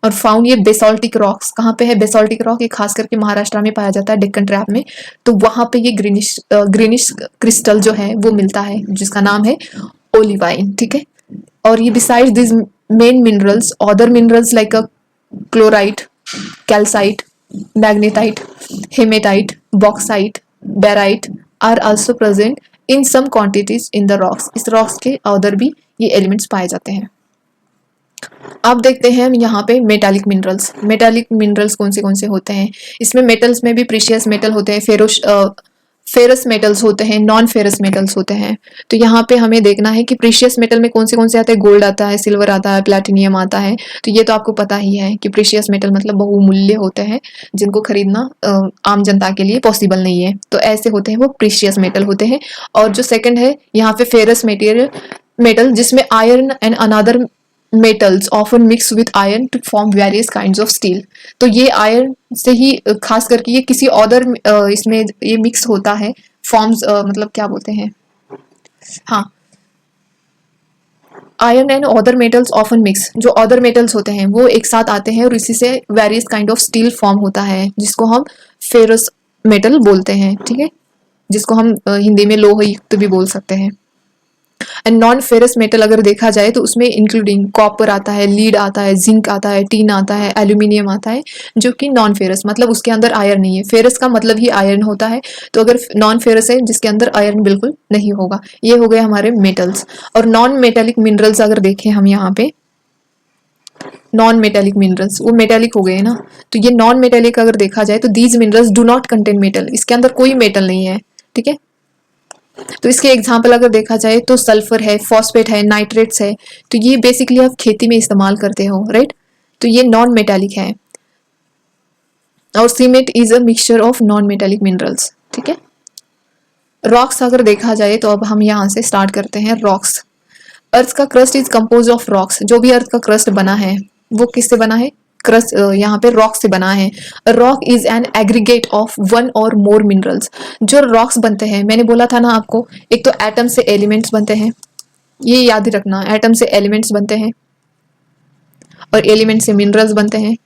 और फाउंड ये बेसाल्टिक रॉक्स, कहाँ पे है बेसाल्टिक रॉक, ये खास करके महाराष्ट्र में पाया जाता है, डेक्कन ट्रैप में। तो वहां पे ये ग्रीनिश क्रिस्टल जो है वो मिलता है जिसका नाम है ओलिवाइन, ठीक है। और ये beside this main minerals, other minerals like a chlorite, calcite, magnetite, haematite, bauxite, barite are also present in some quantities in the rocks. इस रॉक्स के अदर भी ये एलिमेंट्स पाए जाते हैं। अब देखते हैं हम यहाँ पे मेटालिक मिनरल्स। मेटालिक मिनरल्स कौन से होते हैं। इसमें मेटल्स में भी प्रीशियस मेटल होते हैं, फेरस मेटल्स होते हैं, नॉन फेरस मेटल्स होते हैं। तो यहाँ पे हमें देखना है कि प्रीशियस मेटल में कौन से आते हैं। गोल्ड आता है, सिल्वर आता है, प्लैटिनियम आता है। तो ये तो आपको पता ही है कि प्रीशियस मेटल मतलब बहुमूल्य होते हैं जिनको खरीदना आम जनता के लिए पॉसिबल नहीं है। तो ऐसे होते हैं वो प्रीशियस मेटल होते हैं। और जो सेकंड है यहाँ पे फेरस मेटल, जिसमें iron and another metals often mix with iron to form various kinds of steel। तो ये आयरन से ही खास करके ये किसी अदर इसमें ये मिक्स होता है, फॉर्म्स मतलब क्या बोलते हैं, हाँ, iron and other metals often mix. जो अदर मेटल्स होते हैं वो एक साथ आते हैं और इसी से various kind of steel form होता है जिसको हम फेरस मेटल बोलते हैं, ठीक है, जिसको हम हिंदी में लोह युक्त भी बोल सकते हैं। एंड नॉन फेरस मेटल अगर देखा जाए तो उसमें इंक्लूडिंग कॉपर आता है, लीड आता है, जिंक आता है, टीन आता है, एल्यूमिनियम आता है, जो कि नॉन फेरस मतलब उसके अंदर आयरन नहीं है। फेरस का मतलब ही आयरन होता है, तो अगर नॉन फेरस है जिसके अंदर आयरन बिल्कुल नहीं होगा। ये हो गए हमारे मेटल्स। और नॉन मेटेलिक मिनरल्स अगर देखें हम यहाँ पे, नॉन मेटेलिक मिनरल्स वो मेटेलिक हो गए ना, तो ये नॉन मेटेलिक अगर देखा जाए तो these minerals do not contain metal. इसके अंदर कोई मेटल नहीं है, ठीक है। तो इसके एग्जाम्पल अगर देखा जाए तो सल्फर है, फॉस्फेट है, नाइट्रेट्स है, तो ये बेसिकली आप खेती में इस्तेमाल करते हो, राइट। तो ये नॉन मेटालिक है। और cement is a mixture of non metallic minerals, ठीक है। रॉक्स अगर देखा जाए तो अब हम यहाँ से स्टार्ट करते हैं। रॉक्स, अर्थ का crust is compose of rocks. जो भी अर्थ का क्रस्ट बना है वो किससे बना है? क्रस्ट यहाँ पे रॉक से बना है। Rock is an aggregate of one और मोर मिनरल्स। जो रॉक्स बनते हैं, मैंने बोला था ना आपको, एक तो एटम से एलिमेंट्स बनते हैं, ये याद ही रखना, एटम से एलिमेंट्स बनते हैं और एलिमेंट से मिनरल्स बनते हैं,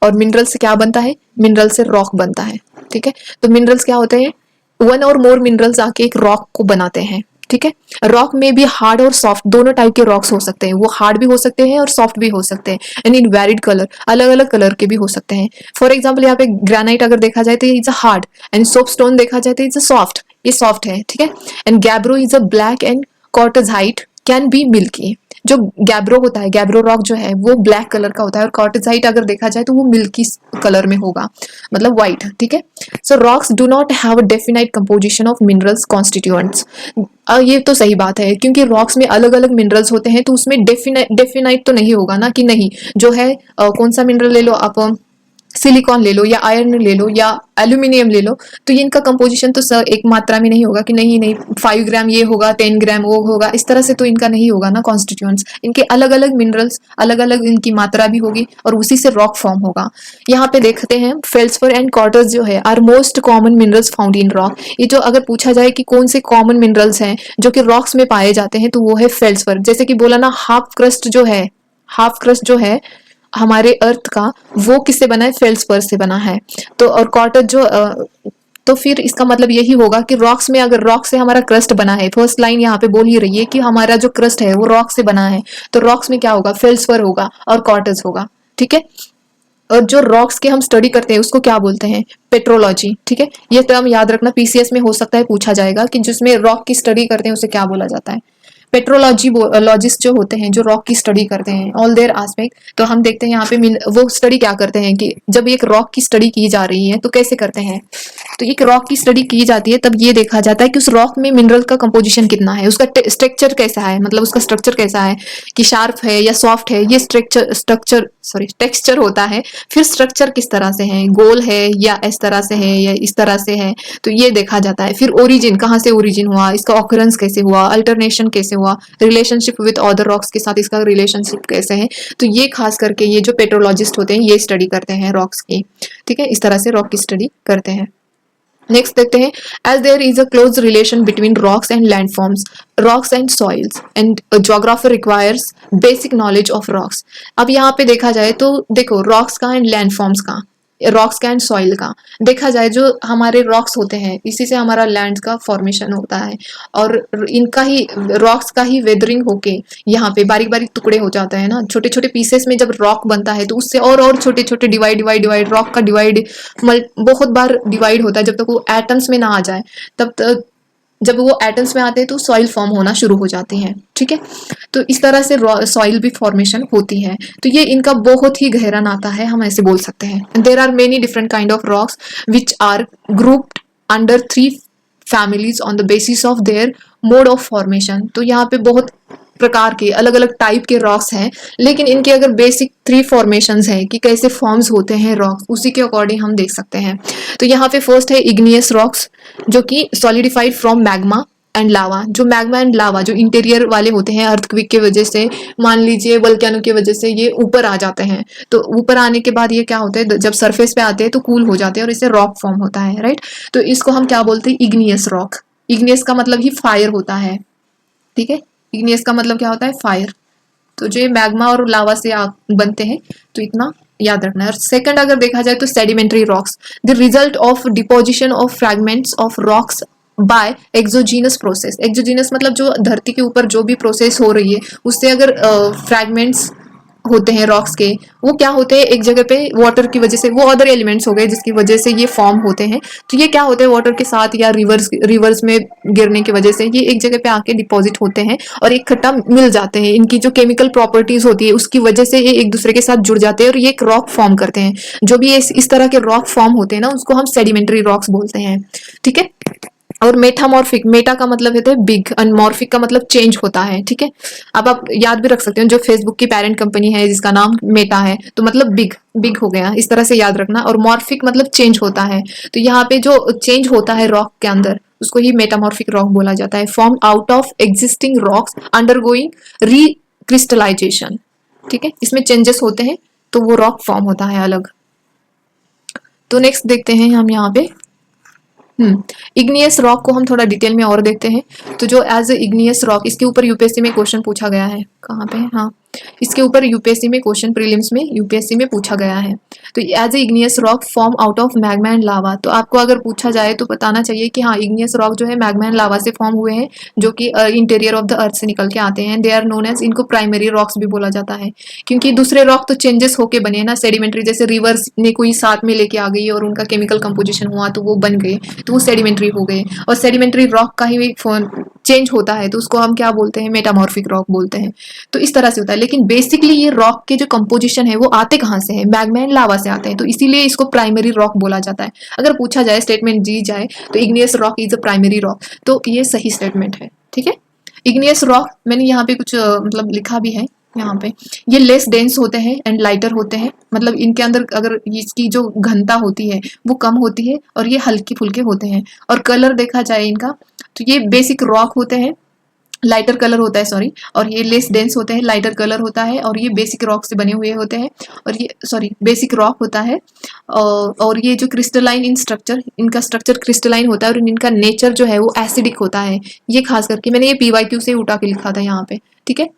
और मिनरल से क्या बनता है? मिनरल से रॉक बनता है, ठीक है। तो मिनरल्स क्या होते हैं? वन और मोर मिनरल्स आके एक रॉक को बनाते हैं, ठीक है। रॉक में भी हार्ड और सॉफ्ट दोनों टाइप के रॉक्स हो सकते हैं। वो हार्ड भी हो सकते हैं और सॉफ्ट भी हो सकते हैं, एंड इन वेरिड कलर, अलग अलग कलर के भी हो सकते हैं। फॉर एग्जाम्पल यहाँ पे ग्रेनाइट अगर देखा जाए तो is a hard, and soapstone देखा जाए तो इज अ सॉफ्ट, ये सॉफ्ट है, ठीक है। And gabbro is a black and quartzite can be milky. जो गैब्रो होता है, गैब्रो रॉक जो है वो ब्लैक कलर का होता है, और कॉर्टिजाइट अगर देखा जाए तो वो मिल्की कलर में होगा, मतलब व्हाइट, ठीक है। So rocks do not have a definite composition of minerals constituents. ये तो सही बात है, क्योंकि रॉक्स में अलग अलग मिनरल्स होते हैं, तो उसमें डेफिनाइट तो नहीं होगा ना, कि नहीं जो है कौन सा मिनरल ले लो आप, सिलिकॉन ले लो या आयरन ले लो या एल्यूमिनियम ले लो, तो ये इनका कंपोजिशन तो एक मात्रा में नहीं होगा कि नहीं नहीं 5 ग्राम ये होगा, 10 ग्राम वो होगा, इस तरह से तो इनका नहीं होगा ना कॉन्स्टिट्यूएंट्स। इनके अलग अलग मिनरल्स, अलग अलग इनकी मात्रा भी होगी, और उसी से रॉक फॉर्म होगा। यहाँ पे देखते हैं फेल्सफर एंड कॉर्टर्स जो है are most common minerals found in rock. ये जो अगर पूछा जाए कि कौन से कॉमन मिनरल्स हैं जो कि रॉक्स में पाए जाते हैं, तो वो है फेल्सफर। जैसे कि बोला ना, हाफ क्रस्ट जो है, हाफ क्रस्ट जो है हमारे अर्थ का, वो किससे बना है? फेल्सपर से बना है। तो और कॉर्टर जो तो फिर इसका मतलब यही होगा कि रॉक्स में, अगर रॉक से हमारा क्रस्ट बना है, फर्स्ट लाइन यहाँ पे बोल ही रही है कि हमारा जो क्रस्ट है वो रॉक से बना है, तो रॉक्स में क्या होगा? फेल्सपर होगा और कॉर्टर्स होगा, ठीक है। और जो रॉक्स के हम स्टडी करते हैं उसको क्या बोलते हैं? पेट्रोलॉजी, ठीक है। ये टर्म याद रखना, पीसीएस में हो सकता है पूछा जाएगा कि जिसमें रॉक की स्टडी करते हैं उसे क्या बोला जाता है? पेट्रोलॉजी लॉजिस्ट जो होते हैं, जो रॉक की स्टडी करते हैं, ऑल देयर आस्पेक्ट। तो हम देखते हैं यहाँ पे वो स्टडी क्या करते हैं कि जब एक रॉक की स्टडी की जा रही है तो कैसे करते हैं? तो एक रॉक की स्टडी की जाती है तब ये देखा जाता है कि उस रॉक में मिनरल का कंपोजिशन कितना है, उसका स्ट्रक्चर कैसा है, मतलब उसका स्ट्रक्चर कैसा है, कि शार्प है या सॉफ्ट है, ये टेक्सचर होता है। फिर स्ट्रक्चर किस तरह से है, गोल है या इस तरह से है या इस तरह से है, तो ये देखा जाता है। फिर ओरिजिन, कहाँ से ओरिजिन हुआ, इसका ऑकरेंस कैसे हुआ, अल्टरनेशन कैसे हुआ, रिलेशनशिप विद अदर रॉक्स के साथ इसका रिलेशनशिप कैसे है। तो ये खास करके ये जो पेट्रोलॉजिस्ट होते हैं ये स्टडी करते हैं रॉक्स की, ठीक है। इस तरह से रॉक की स्टडी करते हैं। नेक्स्ट देखते हैं, as there is a close relation between rocks and landforms, rocks and soils, and geographer requires basic knowledge of rocks. अब यहाँ पे देखा जाए तो देखो, रॉक्स का एंड लैंडफॉर्म्स का, रॉक्स का एंड सॉइल का देखा जाए, जो हमारे रॉक्स होते हैं इसी से हमारा लैंड का फॉर्मेशन होता है, और इनका ही, रॉक्स का ही वेदरिंग होके यहाँ पे बारीक बारीक टुकड़े हो जाते हैं ना, छोटे छोटे पीसेस में जब रॉक बनता है तो उससे और छोटे छोटे डिवाइड रॉक का डिवाइड बहुत बार डिवाइड होता है जब तक वो एटम्स में ना आ जाए। तब तक जब वो एटम्स में आते हैं तो सॉइल फॉर्म होना शुरू हो जाते हैं, ठीक है। तो इस तरह से सॉइल भी फॉर्मेशन होती है। तो ये इनका बहुत ही गहरा नाता है, हम ऐसे बोल सकते हैं। There are many different kind of rocks which are grouped under 3 families on the basis of their mode of formation. तो यहाँ पे बहुत प्रकार के अलग अलग टाइप के रॉक्स हैं, लेकिन इनके अगर बेसिक 3 फॉर्मेशंस हैं कि कैसे फॉर्म्स होते हैं रॉक्स, उसी के अकॉर्डिंग हम देख सकते हैं। तो यहाँ पे फर्स्ट है इग्नियस रॉक्स, जो कि सॉलिडिफाइड फ्रॉम मैग्मा एंड लावा। जो मैग्मा एंड लावा जो इंटीरियर वाले होते हैं, अर्थक्वेक के वजह से, मान लीजिए वोल्केनो की वजह से ये ऊपर आ जाते हैं। तो ऊपर आने के बाद ये क्या होता है, जब सरफेस पे आते हैं तो कूल हो जाते हैं और इससे रॉक फॉर्म होता है, राइट। तो इसको हम क्या बोलते हैं? Igneous rock. इग्नियस का मतलब ही फायर होता है, ठीक है। इग्नियस का मतलब क्या होता है? फायर। तो जो मैग्मा और लावा से आप बनते हैं, तो इतना याद रखना है। और सेकंड अगर देखा जाए तो sedimentary rocks, the result of deposition of fragments of rocks bye exogenous process. Exogenous मतलब जो धरती के ऊपर जो भी प्रोसेस हो रही है उससे अगर फ्रैगमेंट्स होते हैं रॉक्स के, वो क्या होते हैं एक जगह पे वाटर की वजह से, वो अदर एलिमेंट्स हो गए जिसकी वजह से ये फॉर्म होते हैं। तो ये क्या होते हैं, वाटर के साथ या रिवर्स में गिरने की वजह से ये एक जगह पे आके डिपॉजिट होते हैं और इकट्ठा मिल जाते हैं। इनकी जो केमिकल प्रॉपर्टीज होती है उसकी वजह से ये एक दूसरे के साथ जुड़ जाते हैं और ये एक रॉक फॉर्म करते हैं। जो भी इस तरह के रॉक फॉर्म होते हैं ना, उसको हम सेडिमेंट्री रॉक्स बोलते हैं, ठीक है। और मेटामॉर्फिक, मेटा का मतलब होता है बिग और मॉर्फिक का मतलब चेंज होता है, ठीक है। अब आप याद भी रख सकते हो, जो फेसबुक की पेरेंट कंपनी है जिसका नाम मेटा है, तो मतलब बिग, बिग हो गया, इस तरह से याद रखना। और मॉर्फिक मतलब चेंज होता है, तो यहाँ पे जो चेंज होता है रॉक के अंदर उसको ही मेटामॉर्फिक रॉक बोला जाता है। Form out of existing rocks undergoing recrystallization, ठीक है, इसमें चेंजेस होते हैं तो वो रॉक फॉर्म होता है अलग। तो नेक्स्ट देखते हैं हम यहाँ पे इग्नियस रॉक को हम थोड़ा डिटेल में और देखते हैं। तो जो एज ए इग्नियस रॉक, इसके ऊपर यूपीएससी में क्वेश्चन पूछा गया है, कहाँ पे है, हाँ, इसके ऊपर यूपीएससी में क्वेश्चन प्रीलिम्स में यूपीएससी में पूछा गया है। तो as a igneous rock form out of magma and lava, तो आपको अगर पूछा जाए तो बताना चाहिए कि हाँ, इग्नियस रॉक जो है मैग्मा एंड लावा से फॉर्म हुए हैं, जो कि इंटीरियर ऑफ द अर्थ से निकल के आते हैं। दे आर नोन एज, इनको प्राइमरी रॉक्स भी बोला जाता है, क्योंकि दूसरे रॉक तो चेंजेस होके बने ना, सेडिमेंट्री, जैसे रिवर्स ने कोई साथ में लेके आ गई और उनका केमिकल कंपोजिशन हुआ तो वो बन गए, तो वो सेडिमेंट्री हो गए। और सेडिमेंट्री रॉक का ही चेंज होता है तो उसको हम क्या बोलते हैं, मेटामॉर्फिक रॉक बोलते हैं। तो इस तरह से होता है, लेकिन बेसिकली ये रॉक के जो कंपोजिशन है वो आते कहाँ से है, मैग्मा एंड लावा से आते हैं, तो इसीलिए इसको प्राइमरी रॉक बोला जाता है। अगर पूछा जाए, स्टेटमेंट दी जाए तो igneous rock is a primary rock, तो ये सही स्टेटमेंट है, ठीक है। इग्नियस रॉक मैंने यहाँ पे कुछ मतलब लिखा भी है यहाँ पे, ये लेस डेंस होते हैं एंड लाइटर होते हैं, मतलब इनके अंदर अगर इसकी जो घनता होती है वो कम होती है, और ये हल्के फुल्के होते हैं। और कलर देखा जाए इनका, तो ये बेसिक रॉक होते हैं, लाइटर कलर होता है, सॉरी, और ये लेस डेंस होते हैं, लाइटर कलर होता है, और ये बेसिक रॉक से बने हुए होते हैं, और ये सॉरी बेसिक रॉक होता है। और ये जो क्रिस्टलाइन इन स्ट्रक्चर, इनका स्ट्रक्चर क्रिस्टलाइन होता है, और इनका नेचर जो है वो एसिडिक होता है। ये खास करके मैंने ये पीवाईक्यू से उठा के लिखा था यहाँ पे, ठीक है।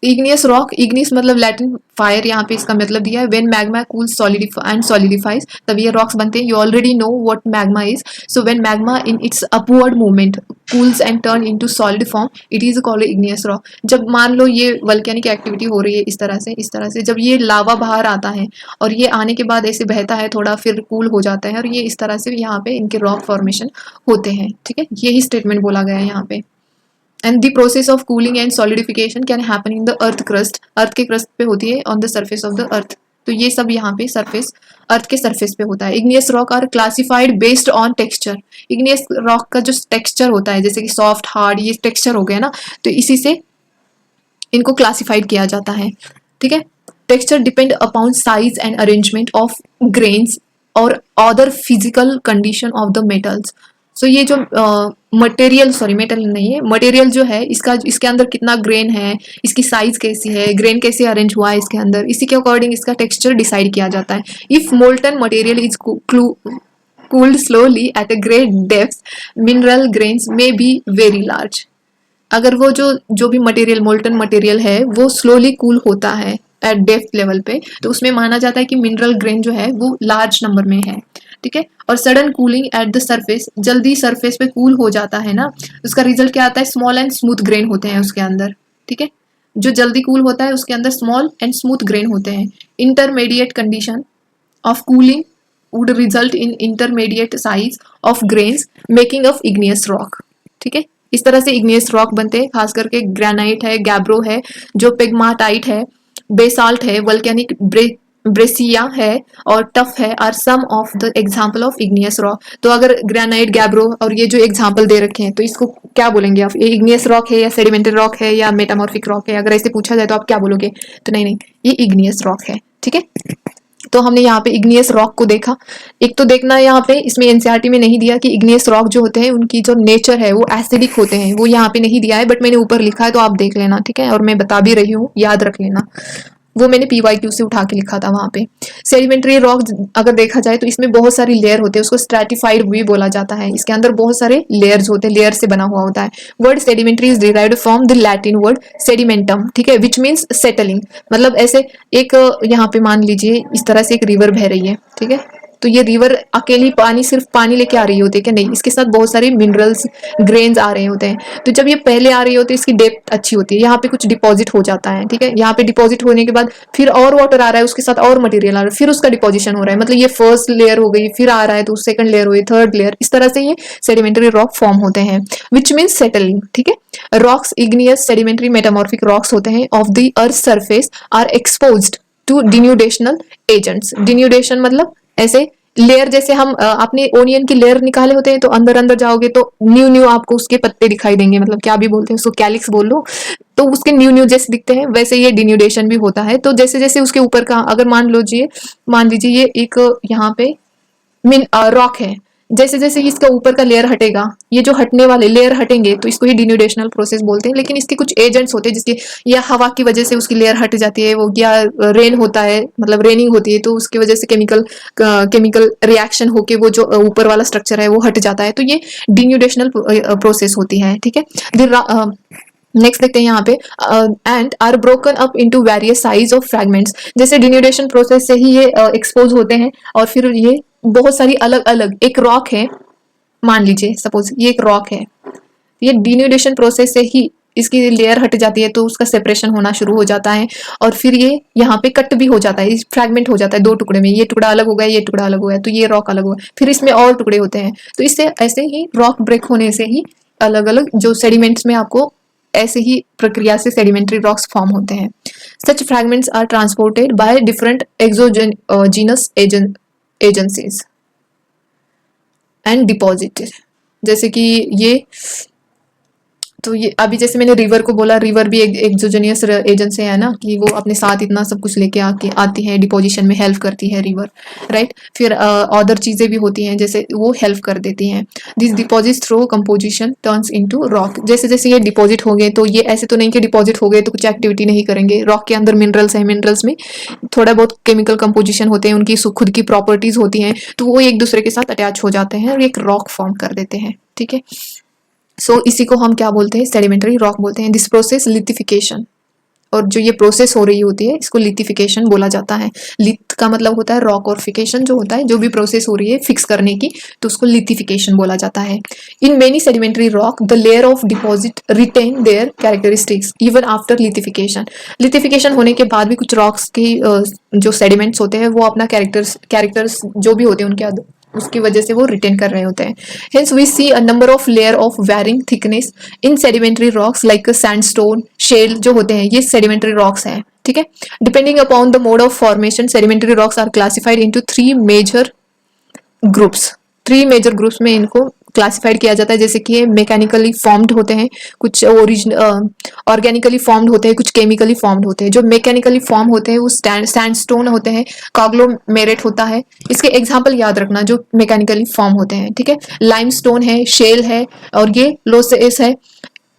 इग्नियस रॉक, इग्निस मतलब लैटिन फायर, यहाँ पे इसका मतलब दिया है, when magma cools and solidifies, तब ये रॉक्स बनते हैं। You already know what magma is, so when magma in its upward movement cools and turn into solid form, it is called igneous rock. जब मान लो ये वल्केनिक एक्टिविटी हो रही है इस तरह से जब ये लावा बाहर आता है और ये आने के बाद ऐसे बहता है थोड़ा, फिर कूल हो जाता है, और ये इस तरह से यहाँ पे इनके रॉक फॉर्मेशन होते हैं, ठीक है। यही स्टेटमेंट बोला गया है यहाँ पे। And the process of cooling and solidification can happen in the earth crust, अर्थ के क्रस्ट पे होती है, on the surface of the earth, तो ये सब यहाँ पे सरफेस, अर्थ के सरफेस पे होता है। Igneous rock are classified based on texture, igneous rock का जो टेक्सचर होता है, जैसे कि सॉफ्ट, हार्ड, ये टेक्सचर हो गया ना, तो इसी से इनको क्लासिफाइड किया जाता है, ठीक है। Texture depend upon size and arrangement of grains और other physical condition of the metals. सो ये जो मटेरियल, सॉरी मेटल नहीं है, मटेरियल जो है इसका, इसके अंदर कितना ग्रेन है, इसकी साइज कैसी है, ग्रेन कैसे अरेंज हुआ है इसके अंदर, इसी के अकॉर्डिंग इसका टेक्सचर डिसाइड किया जाता है। If molten material is cooled slowly at a great depth, mineral grains may be very large। अगर वो जो भी मटेरियल, मोल्टन मटेरियल है, वो स्लोली कूल होता है एट डेप्थ लेवल पे, तो उसमें माना जाता है कि मिनरल ग्रेन जो है वो लार्ज नंबर में है, ठीक है। और sudden cooling at the surface, जल्दी सरफेस पे कूल हो जाता है ना, उसका रिजल्ट क्या आता है, स्मॉल एंड स्मूथ ग्रेन होते हैं उसके अंदर, ठीक है। जो जल्दी कूल होता है उसके अंदर स्मॉल एंड स्मूथ ग्रेन होते हैं। Intermediate condition of cooling would result in intermediate size of grains making of igneous rock, ठीक है। इस तरह से इग्नियस रॉक बनते हैं, खास करके ग्रेनाइट है, गैब्रो है, जो पेग्माटाइट है, बेसाल्ट है, वल्केनिक ब्रेसिया है और टफ है, are some of the example of igneous rock. तो अगर ग्रेनाइट, गैब्रो और ये जो एग्जाम्पल दे रखे हैं, तो इसको क्या बोलेंगे आप, ये इग्नियस रॉक है या सेडिमेंटरी रॉक है या मेटामॉर्फिक रॉक है, अगर ऐसे पूछा जाए तो आप क्या बोलोगे, तो नहीं, ये इग्नियस रॉक है, ठीक है। तो हमने यहाँ पे इग्नियस रॉक को देखा। एक तो देखना यहाँ पे, इसमें एनसीईआरटी में नहीं दिया कि इग्नियस रॉक जो होते हैं उनकी जो नेचर है वो एसिडिक होते हैं, वो यहाँ पे नहीं दिया है, बट मैंने ऊपर लिखा है तो आप देख लेना, ठीक है। और मैं बता भी रही हूँ, याद रख लेना, वो मैंने पीवाईक्यू से उठा के लिखा था वहां पे। सेडिमेंट्री रॉक अगर देखा जाए तो इसमें बहुत सारी लेयर होते हैं, उसको स्ट्रैटिफाइड भी बोला जाता है, इसके अंदर बहुत सारे लेयर्स होते हैं, लेयर से बना हुआ होता है। Word sedimentary is derived from the Latin word sedimentum, ठीक है, विच मीन्स सेटलिंग। मतलब ऐसे एक यहाँ पे मान लीजिए इस तरह से एक रिवर बह रही है, ठीक है, तो ये रिवर अकेली पानी, सिर्फ पानी लेके आ रही होती है क्या, नहीं, इसके साथ बहुत सारे मिनरल्स, ग्रेन्स आ रहे होते हैं। तो जब ये पहले आ रही होती है इसकी डेप्थ अच्छी होती है, यहाँ पे कुछ डिपॉजिट हो जाता है, ठीक है, यहाँ पे डिपॉजिट होने के बाद फिर और वाटर आ रहा है, उसके साथ और मटेरियल आ रहा है, फिर उसका डिपोजिशन हो रहा है, मतलब ये फर्स्ट लेयर हो गई, फिर आ रहा है तो सेकंड लेयर हो गई, थर्ड लेयर, इस तरह से ये सेडिमेंट्री रॉक फॉर्म होते हैं, विच मीन्स सेटलिंग, ठीक है। Rocks, igneous, sedimentary, metamorphic rocks होते हैं of the earth surface are exposed to denudational agents. Denudation मतलब ऐसे लेयर जैसे हम आपने ओनियन की लेयर निकाले होते हैं तो अंदर अंदर जाओगे तो न्यू आपको उसके पत्ते दिखाई देंगे, मतलब क्या भी बोलते हैं उसको, कैलिक्स बोल लो, तो उसके न्यू जैसे दिखते हैं, वैसे ये डिन्यूडेशन भी होता है। तो जैसे जैसे उसके ऊपर का, अगर मान लीजिए ये एक यहाँ पे रॉक है, जैसे जैसे इसका ऊपर का लेयर हटेगा, ये जो हटने वाले लेयर हटेंगे तो इसको ही डिन्यूडेशनल प्रोसेस बोलते हैं। लेकिन इसके कुछ एजेंट्स होते हैं जिसके, या हवा की वजह से उसकी लेयर हट जाती है, वो या रेन होता है, मतलब रेनिंग होती है तो उसकी वजह से केमिकल रिएक्शन होके वो जो ऊपर वाला स्ट्रक्चर है वो हट जाता है, तो ये डिन्यूडेशनल प्रोसेस होती है। ठीक है। नेक्स्ट देखते हैं यहाँ पे, and are broken up into various size of fragments. जैसे डिन्यूडेशन प्रोसेस से ही ये एक्सपोज होते हैं और फिर ये बहुत सारी अलग अलग, एक रॉक है, मान लीजिए सपोज ये एक रॉक है, ये डिन्यूडेशन प्रोसेस से ही इसकी लेयर हट जाती है तो उसका सेपरेशन होना शुरू हो जाता है और फिर ये यहाँ पे कट भी हो जाता है, फ्रैगमेंट हो जाता है दो टुकड़े में, ये टुकड़ा अलग हो गया, ये टुकड़ा अलग हो गया, तो ये रॉक अलग हो गया, फिर इसमें और टुकड़े होते हैं। तो इससे ऐसे ही रॉक ब्रेक होने से ही अलग अलग जो सेडिमेंट्स में आपको ऐसे ही प्रक्रिया से सेडिमेंट्री रॉक्स फॉर्म होते हैं। Such fragments are transported by different exogenous agencies and deposited. जैसे कि ये, तो ये अभी जैसे मैंने रिवर को बोला, रिवर भी एक एक्सोजेनियस एजेंसी है ना, कि वो अपने साथ इतना सब कुछ लेके आती है, डिपोजिशन में हेल्प करती है रिवर, राइट। फिर अदर चीजें भी होती हैं जैसे वो हेल्प कर देती हैं। This deposit through composition turns into rock. जैसे जैसे ये डिपॉजिट हो गए तो ये ऐसे तो नहीं कि डिपॉजिट हो गए तो कुछ एक्टिविटी नहीं करेंगे, रॉक के अंदर मिनरल्स हैं, मिनरल्स में थोड़ा बहुत केमिकल कंपोजिशन होते हैं, उनकी खुद की प्रॉपर्टीज होती हैं, तो वो एक दूसरे के साथ अटैच हो जाते हैं और एक रॉक फॉर्म कर देते हैं। ठीक है, इसी को हम क्या बोलते हैं, सेडिमेंट्री रॉक बोलते हैं। दिस प्रोसेस लिथिफिकेशन, और जो ये प्रोसेस हो रही होती है इसको लिथिफिकेशन बोला जाता है। लिथ का मतलब होता है रॉक, और फिकेशन जो होता है जो भी प्रोसेस हो रही है फिक्स करने की, तो उसको लिथिफिकेशन बोला जाता है। In many sedimentary rock the layer of deposit retain their characteristics even after lithification. Lithification होने के बाद भी कुछ रॉक्स की जो सेडिमेंट्स होते हैं वो अपना कैरेक्टर्स जो भी होते हैं उनके उसकी वजह से वो रिटेन कर रहे होते हैं। Hence we see a number of layer of varying thickness in sedimentary rocks like sandstone, shale जो होते हैं ये sedimentary rocks हैं। ठीक है, depending upon the mode of formation sedimentary rocks are classified into three major groups में इनको classified किया जाता है। जैसे कि ये मैकेनिकली फॉर्म्ड होते हैं, कुछ ऑर्गेनिकली फॉर्म्ड होते हैं, कुछ केमिकली फॉर्म्ड होते हैं। जो मैकेनिकली फॉर्म होते हैं वो सैंडस्टोन होते हैं, कॉग्लोमेरेट होता है। इसके एग्जांपल याद रखना जो मैकेनिकली फॉर्म होते हैं। ठीक है, लाइमस्टोन है, शेल है, और ये लोसेस है,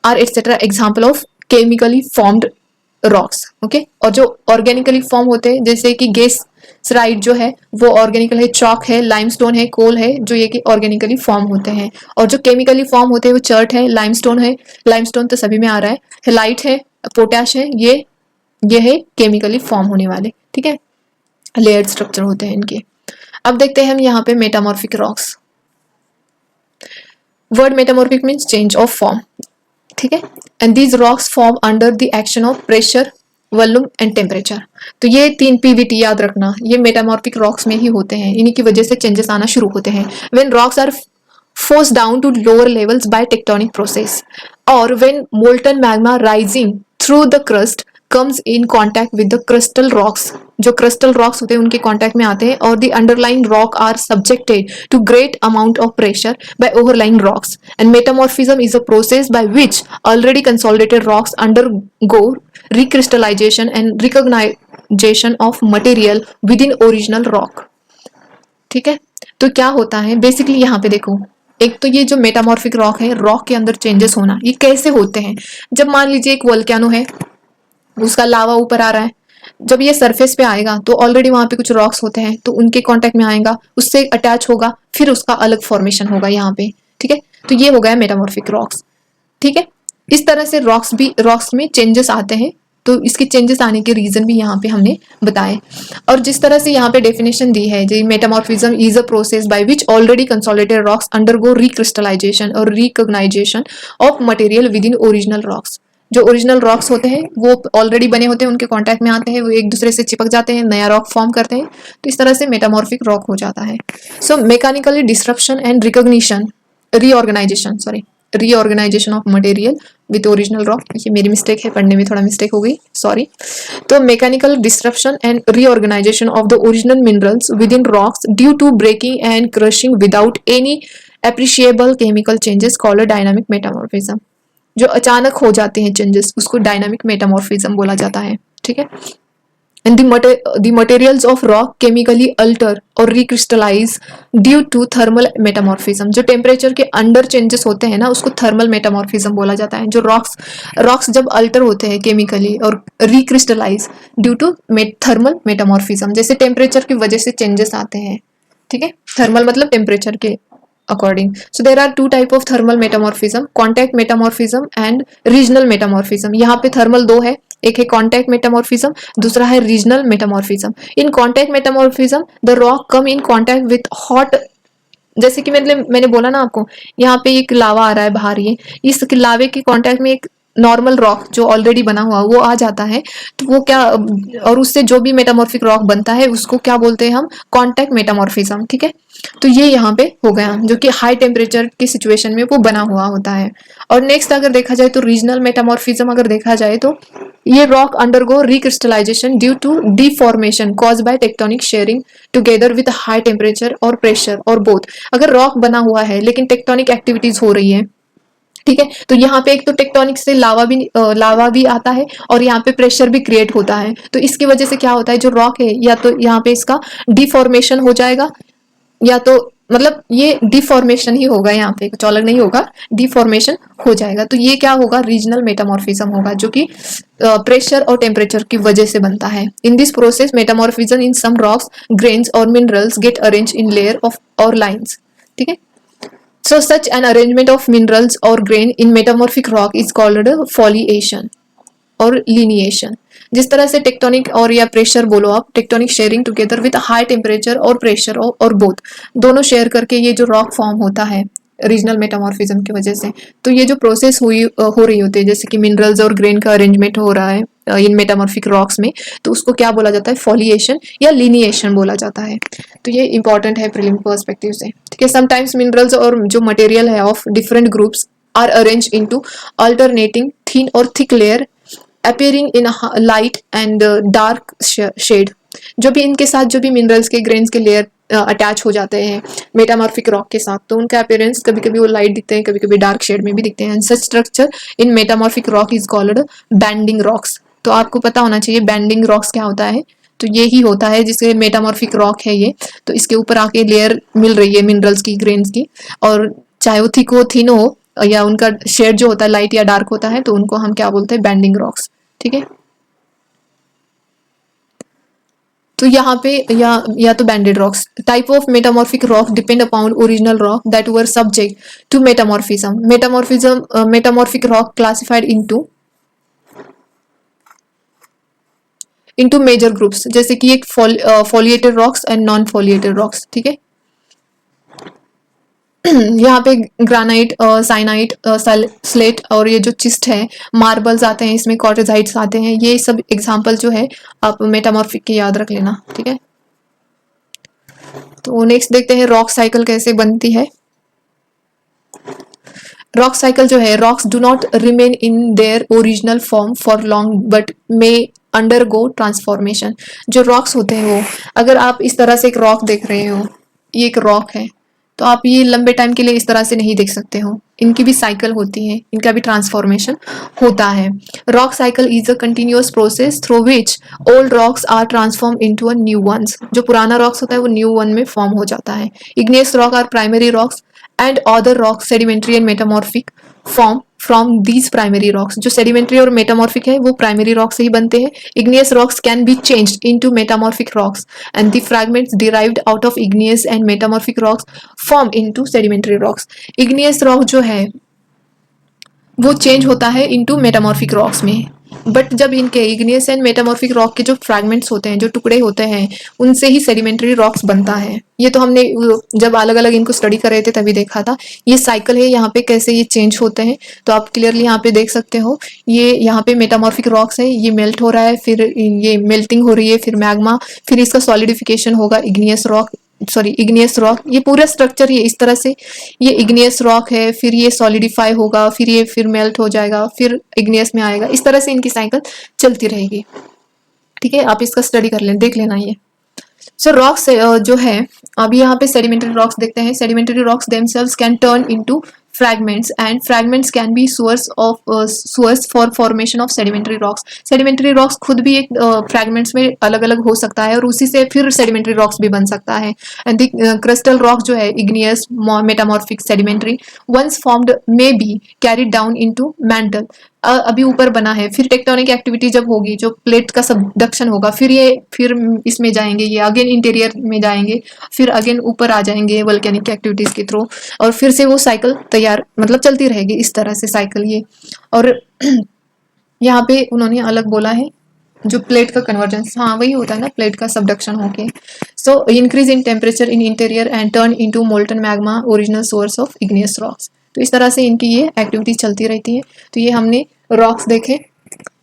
are et cetera example of chemically formed rocks. Okay, और जो ऑर्गेनिकली फॉर्म होते हैं जैसे कि गेस सराइट जो है वो ऑर्गेनिकल है, चॉक है, लाइमस्टोन है, कोल है, जो ये कि ऑर्गेनिकली फॉर्म होते हैं। और जो केमिकली फॉर्म होते हैं वो चर्ट है, लाइमस्टोन है, लाइमस्टोन तो सभी में आ रहा है, हेलाइट है, पोटैश है, ये है केमिकली फॉर्म होने वाले। ठीक है, लेयर्ड स्ट्रक्चर होते हैं इनके। अब देखते हैं हम यहाँ पे metamorphic rocks. Word metamorphic means change of form. ठीक है, and these rocks form under the action of pressure, volume and temperature. तो ये 3 पीवीटी याद रखना, ये मेटामॉर्फिक रॉक्स में ही होते हैं, इन्हीं की वजह से चेंजेस आना शुरू होते हैं। When rocks are forced down to lower levels by tectonic process, or when molten magma rising through the crust comes in contact with the crustal rocks, जो crustal rocks होते हैं उनके contact में आते हैं, और the underlying rock are subjected to great amount of pressure by overlying rocks, and metamorphism is a process by which already consolidated rocks undergo recrystallization and recognition of material within original rock। ठीक है, तो क्या होता है basically यहाँ पे देखो, एक तो ये जो मेटामॉर्फिक रॉक है, रॉक के अंदर चेंजेस होना, ये कैसे होते हैं। जब मान लीजिए एक वोल्केनो है, उसका लावा ऊपर आ रहा है, जब ये सरफेस पे आएगा तो ऑलरेडी वहां पे कुछ रॉक्स होते हैं, तो उनके कांटेक्ट में आएगा, उससे अटैच होगा, फिर उसका अलग फॉर्मेशन होगा यहाँ पे। ठीक है, तो ये हो गया मेटामॉर्फिक रॉक्स। ठीक है, इस तरह से रॉक्स में चेंजेस आते हैं, तो इसके चेंजेस आने के रीजन भी यहाँ पे हमने बताए। और जिस तरह से यहाँ पे डेफिनेशन दी है, जी metamorphism is a process by which already consolidated rocks undergo recrystallization और recognization of material within original rocks. जो ओरिजिनल रॉक्स होते हैं वो ऑलरेडी बने होते हैं, उनके कॉन्टैक्ट में आते हैं, वो एक दूसरे से चिपक जाते हैं, नया रॉक फॉर्म करते हैं, तो इस तरह से मेटामॉर्फिक रॉक हो जाता है। So mechanically disruption and recognition, reorganization reorganization of material with original rock, ये मेरी मिस्टेक है, पढ़ने में थोड़ा मिस्टेक हो गई, सॉरी। तो mechanical disruption and reorganisation of the original minerals within rocks due to breaking and crushing without any appreciable chemical changes called dynamic metamorphism. जो अचानक हो जाते हैं चेंजेस उसको डायनामिक मेटामॉर्फिज्म बोला जाता है, ठीक है। And the materials of rock chemically alter or recrystallize due to thermal metamorphism। जो टेम्परेचर के अंडर चेंजेस होते हैं ना उसको थर्मल मेटामॉर्फिज्म बोला जाता है। जो रॉक्स जब अल्टर होते हैं केमिकली और recrystallise due to thermal metamorphism, जैसे टेम्परेचर की वजह से चेंजेस आते हैं, ठीक है। थर्मल मतलब टेम्परेचर के according. So there are two type of thermal metamorphism, contact metamorphism and regional metamorphism. यहाँ पे थर्मल दो है, एक है कॉन्टैक्ट मेटामॉर्फिज्म, दूसरा है regional metamorphism. In contact metamorphism the rock come in contact with hot, जैसे कि मैंने बोला ना आपको, यहाँ पे एक लावा आ रहा है बाहर, ये इस लावे के कॉन्टैक्ट में एक नॉर्मल रॉक जो ऑलरेडी बना हुआ वो आ जाता है, तो वो क्या, और उससे जो भी मेटामॉर्फिक रॉक बनता है उसको क्या बोलते हैं हम, कॉन्टैक्ट मेटामॉर्फिज्म, ठीक है। तो ये यहाँ पे हो गया जो कि हाई टेम्परेचर की सिचुएशन में वो बना हुआ होता है। और नेक्स्ट अगर देखा जाए तो रीजनल मेटामॉर्फिज्म अगर देखा जाए तो ये rock undergo recrystallisation due to deformation cause by tectonic shearing together with high temperature or pressure or both. अगर रॉक बना हुआ है लेकिन टेक्टोनिक एक्टिविटीज हो रही है, ठीक है, तो यहाँ पे एक तो टेक्टोनिक से लावा भी आता है और यहाँ पे प्रेशर भी क्रिएट होता है। तो इसकी वजह से क्या होता है, जो रॉक है या तो यहाँ पे इसका डिफॉर्मेशन हो जाएगा, या तो मतलब ये डिफॉर्मेशन ही होगा, यहाँ पे कुछ अलग नहीं होगा, डिफॉर्मेशन हो जाएगा। तो ये क्या होगा, रीजनल मेटामॉर्फिज्म होगा, जो कि प्रेशर और टेम्परेचर की वजह से बनता है। In this process metamorphism in some rocks, grains और minerals get arrange in layer of और लाइन्स, ठीक है। So such an arrangement of minerals or grain in metamorphic rock is called foliation और lineation। जिस तरह से टेक्टोनिक और या प्रेशर बोलो आप, tectonic shearing together with high temperature or pressure or both, दोनों शेयर करके ये जो रॉक फॉर्म होता है रीजनल मेटामॉर्फिज्म की वजह से। तो ये जो प्रोसेस हो रही होती है, जैसे कि मिनरल्स और ग्रेन का अरेंजमेंट हो रहा है इन मेटामॉर्फिक रॉक्स में, तो उसको क्या बोला जाता है, फॉलिएशन या लिनिएशन बोला जाता है। तो ये इंपॉर्टेंट है प्रीलिम पर्सपेक्टिव से, ठीक है। समटाइम्स मिनरल्स और जो मटेरियल है of different groups are arrange into alternating thin और thick layer appearing in light and dark shade। जो भी इनके साथ जो भी मिनरल्स के ग्रेन्स के लेयर अटैच हो जाते हैं मेटामॉर्फिक रॉक के साथ, तो उनका अपीयरेंस कभी कभी वो लाइट दिखते हैं, कभी कभी डार्क शेड में भी दिखते हैं। Such structure in metamorphic rock is called banding rocks. तो आपको पता होना चाहिए बैंडिंग रॉक्स क्या होता है। तो ये ही होता है जिसके मेटामॉर्फिक रॉक है ये, तो इसके ऊपर आके लेयर मिल रही है मिनरल्स की, ग्रेन्स की, और चाहे वो थिक हो, थिन हो, या उनका शेड जो होता है लाइट या डार्क होता है, तो उनको हम क्या बोलते हैं, बैंडिंग रॉक्स, ठीक है। तो यहाँ पे या तो banded rocks. Type of metamorphic rock depend upon original rock that were subject to metamorphism. Metamorphic rock classified into major groups, जैसे कि एक foliated rocks and non foliated rocks, ठीक है। यहाँ पे ग्रानाइट, साइनाइट, स्लेट और ये जो चिस्ट है, मार्बल्स आते हैं इसमें, कॉर्टिजाइट्स आते हैं, ये सब एग्जांपल जो है आप मेटामॉर्फिक के याद रख लेना, ठीक है। तो नेक्स्ट देखते हैं रॉक साइकिल कैसे बनती है। रॉक साइकिल जो है, rocks do not remain in their original form for long but may undergo transformation. जो रॉक्स होते हैं वो, अगर आप इस तरह से एक रॉक देख रहे हो, ये एक रॉक है, तो आप ये लंबे टाइम के लिए इस तरह से नहीं देख सकते हो, इनकी भी साइकिल होती है, इनका भी ट्रांसफॉर्मेशन होता है। Rock cycle is a continuous process through which old rocks are transform into a new ones. जो पुराना रॉक्स होता है वो न्यू वन में फॉर्म हो जाता है। Igneous rock are primary rocks and other rocks sedimentary and metamorphic form from these primary rocks. जो सेडिमेंट्री और मेटामॉर्फिक है वो प्राइमरी रॉक से ही बनते हैं। Igneous rocks can be changed into metamorphic rocks and the fragments derived out of igneous and metamorphic rocks form into sedimentary rocks. Igneous rock जो है वो चेंज होता है इनटू मेटामॉर्फिक रॉक्स में, बट जब इनके इग्नियस एंड मेटामॉर्फिक रॉक के जो फ्रैगमेंट्स होते हैं, जो टुकड़े होते हैं, उनसे ही सेडिमेंट्री रॉक्स बनता है। ये तो हमने जब अलग अलग इनको स्टडी कर रहे थे तभी देखा था। ये साइकिल है यहाँ पे कैसे ये चेंज होते हैं, तो आप क्लियरली यहाँ पे देख सकते हो। ये यहाँ पे मेटामॉर्फिक रॉक्स है, ये मेल्ट हो रहा है, फिर ये मेल्टिंग हो रही है, फिर मैग्मा, फिर इसका सॉलिडिफिकेशन होगा igneous rock sorry igneous rock, ये पूरा स्ट्रक्चर ये इस तरह से, ये इग्नियस रॉक है, फिर ये सॉलिडिफाई होगा, फिर ये फिर मेल्ट हो जाएगा, फिर इग्नियस में आएगा, इस तरह से इनकी साइकिल चलती रहेगी। ठीक है, आप इसका स्टडी कर लें, देख लेना ये। सो रॉक्स जो है, अभी यहाँ पे सेडिमेंट्री रॉक्स देखते हैं। Sedimentary rocks themselves can turn into fragments and fragments can be source for formation of sedimentary rocks। sedimentary rocks खुद भी एक fragments में अलग अलग हो सकता है और उसी से फिर sedimentary rocks भी बन सकता है। and the crystal rock जो है igneous metamorphic sedimentary once formed may be carried down into mantle। अभी ऊपर बना है, फिर टेक्टोनिक एक्टिविटी जब होगी, जो प्लेट का सबडक्शन होगा, फिर इसमें जाएंगे, ये अगेन इंटीरियर में जाएंगे, फिर अगेन ऊपर आ जाएंगे वोल्केनिक एक्टिविटीज के थ्रू, और फिर से वो साइकिल तैयार मतलब चलती रहेगी इस तरह से साइकिल ये। और यहाँ पे उन्होंने अलग बोला है जो प्लेट का कन्वर्जेंस, हाँ वही होता है ना, प्लेट का सबडक्शन होके। So increase in temperature in interior and turn into molten magma original source of igneous rocks. तो इस तरह से इनकी ये एक्टिविटी चलती रहती है। तो ये हमने रॉक्स देखे,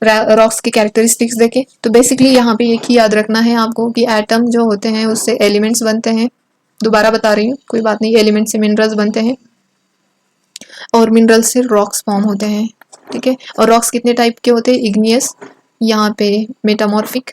रॉक्स के कैरेक्टरिस्टिक्स देखे। तो बेसिकली यहाँ पे एक ही याद रखना है आपको कि एटम जो होते हैं उससे एलिमेंट्स बनते हैं। दोबारा बता रही हूँ, कोई बात नहीं, एलिमेंट से मिनरल्स बनते हैं और मिनरल से रॉक्स फॉर्म होते हैं। ठीक है, और रॉक्स कितने टाइप के होते हैं? इग्नियस, यहाँ पे मेटामॉर्फिक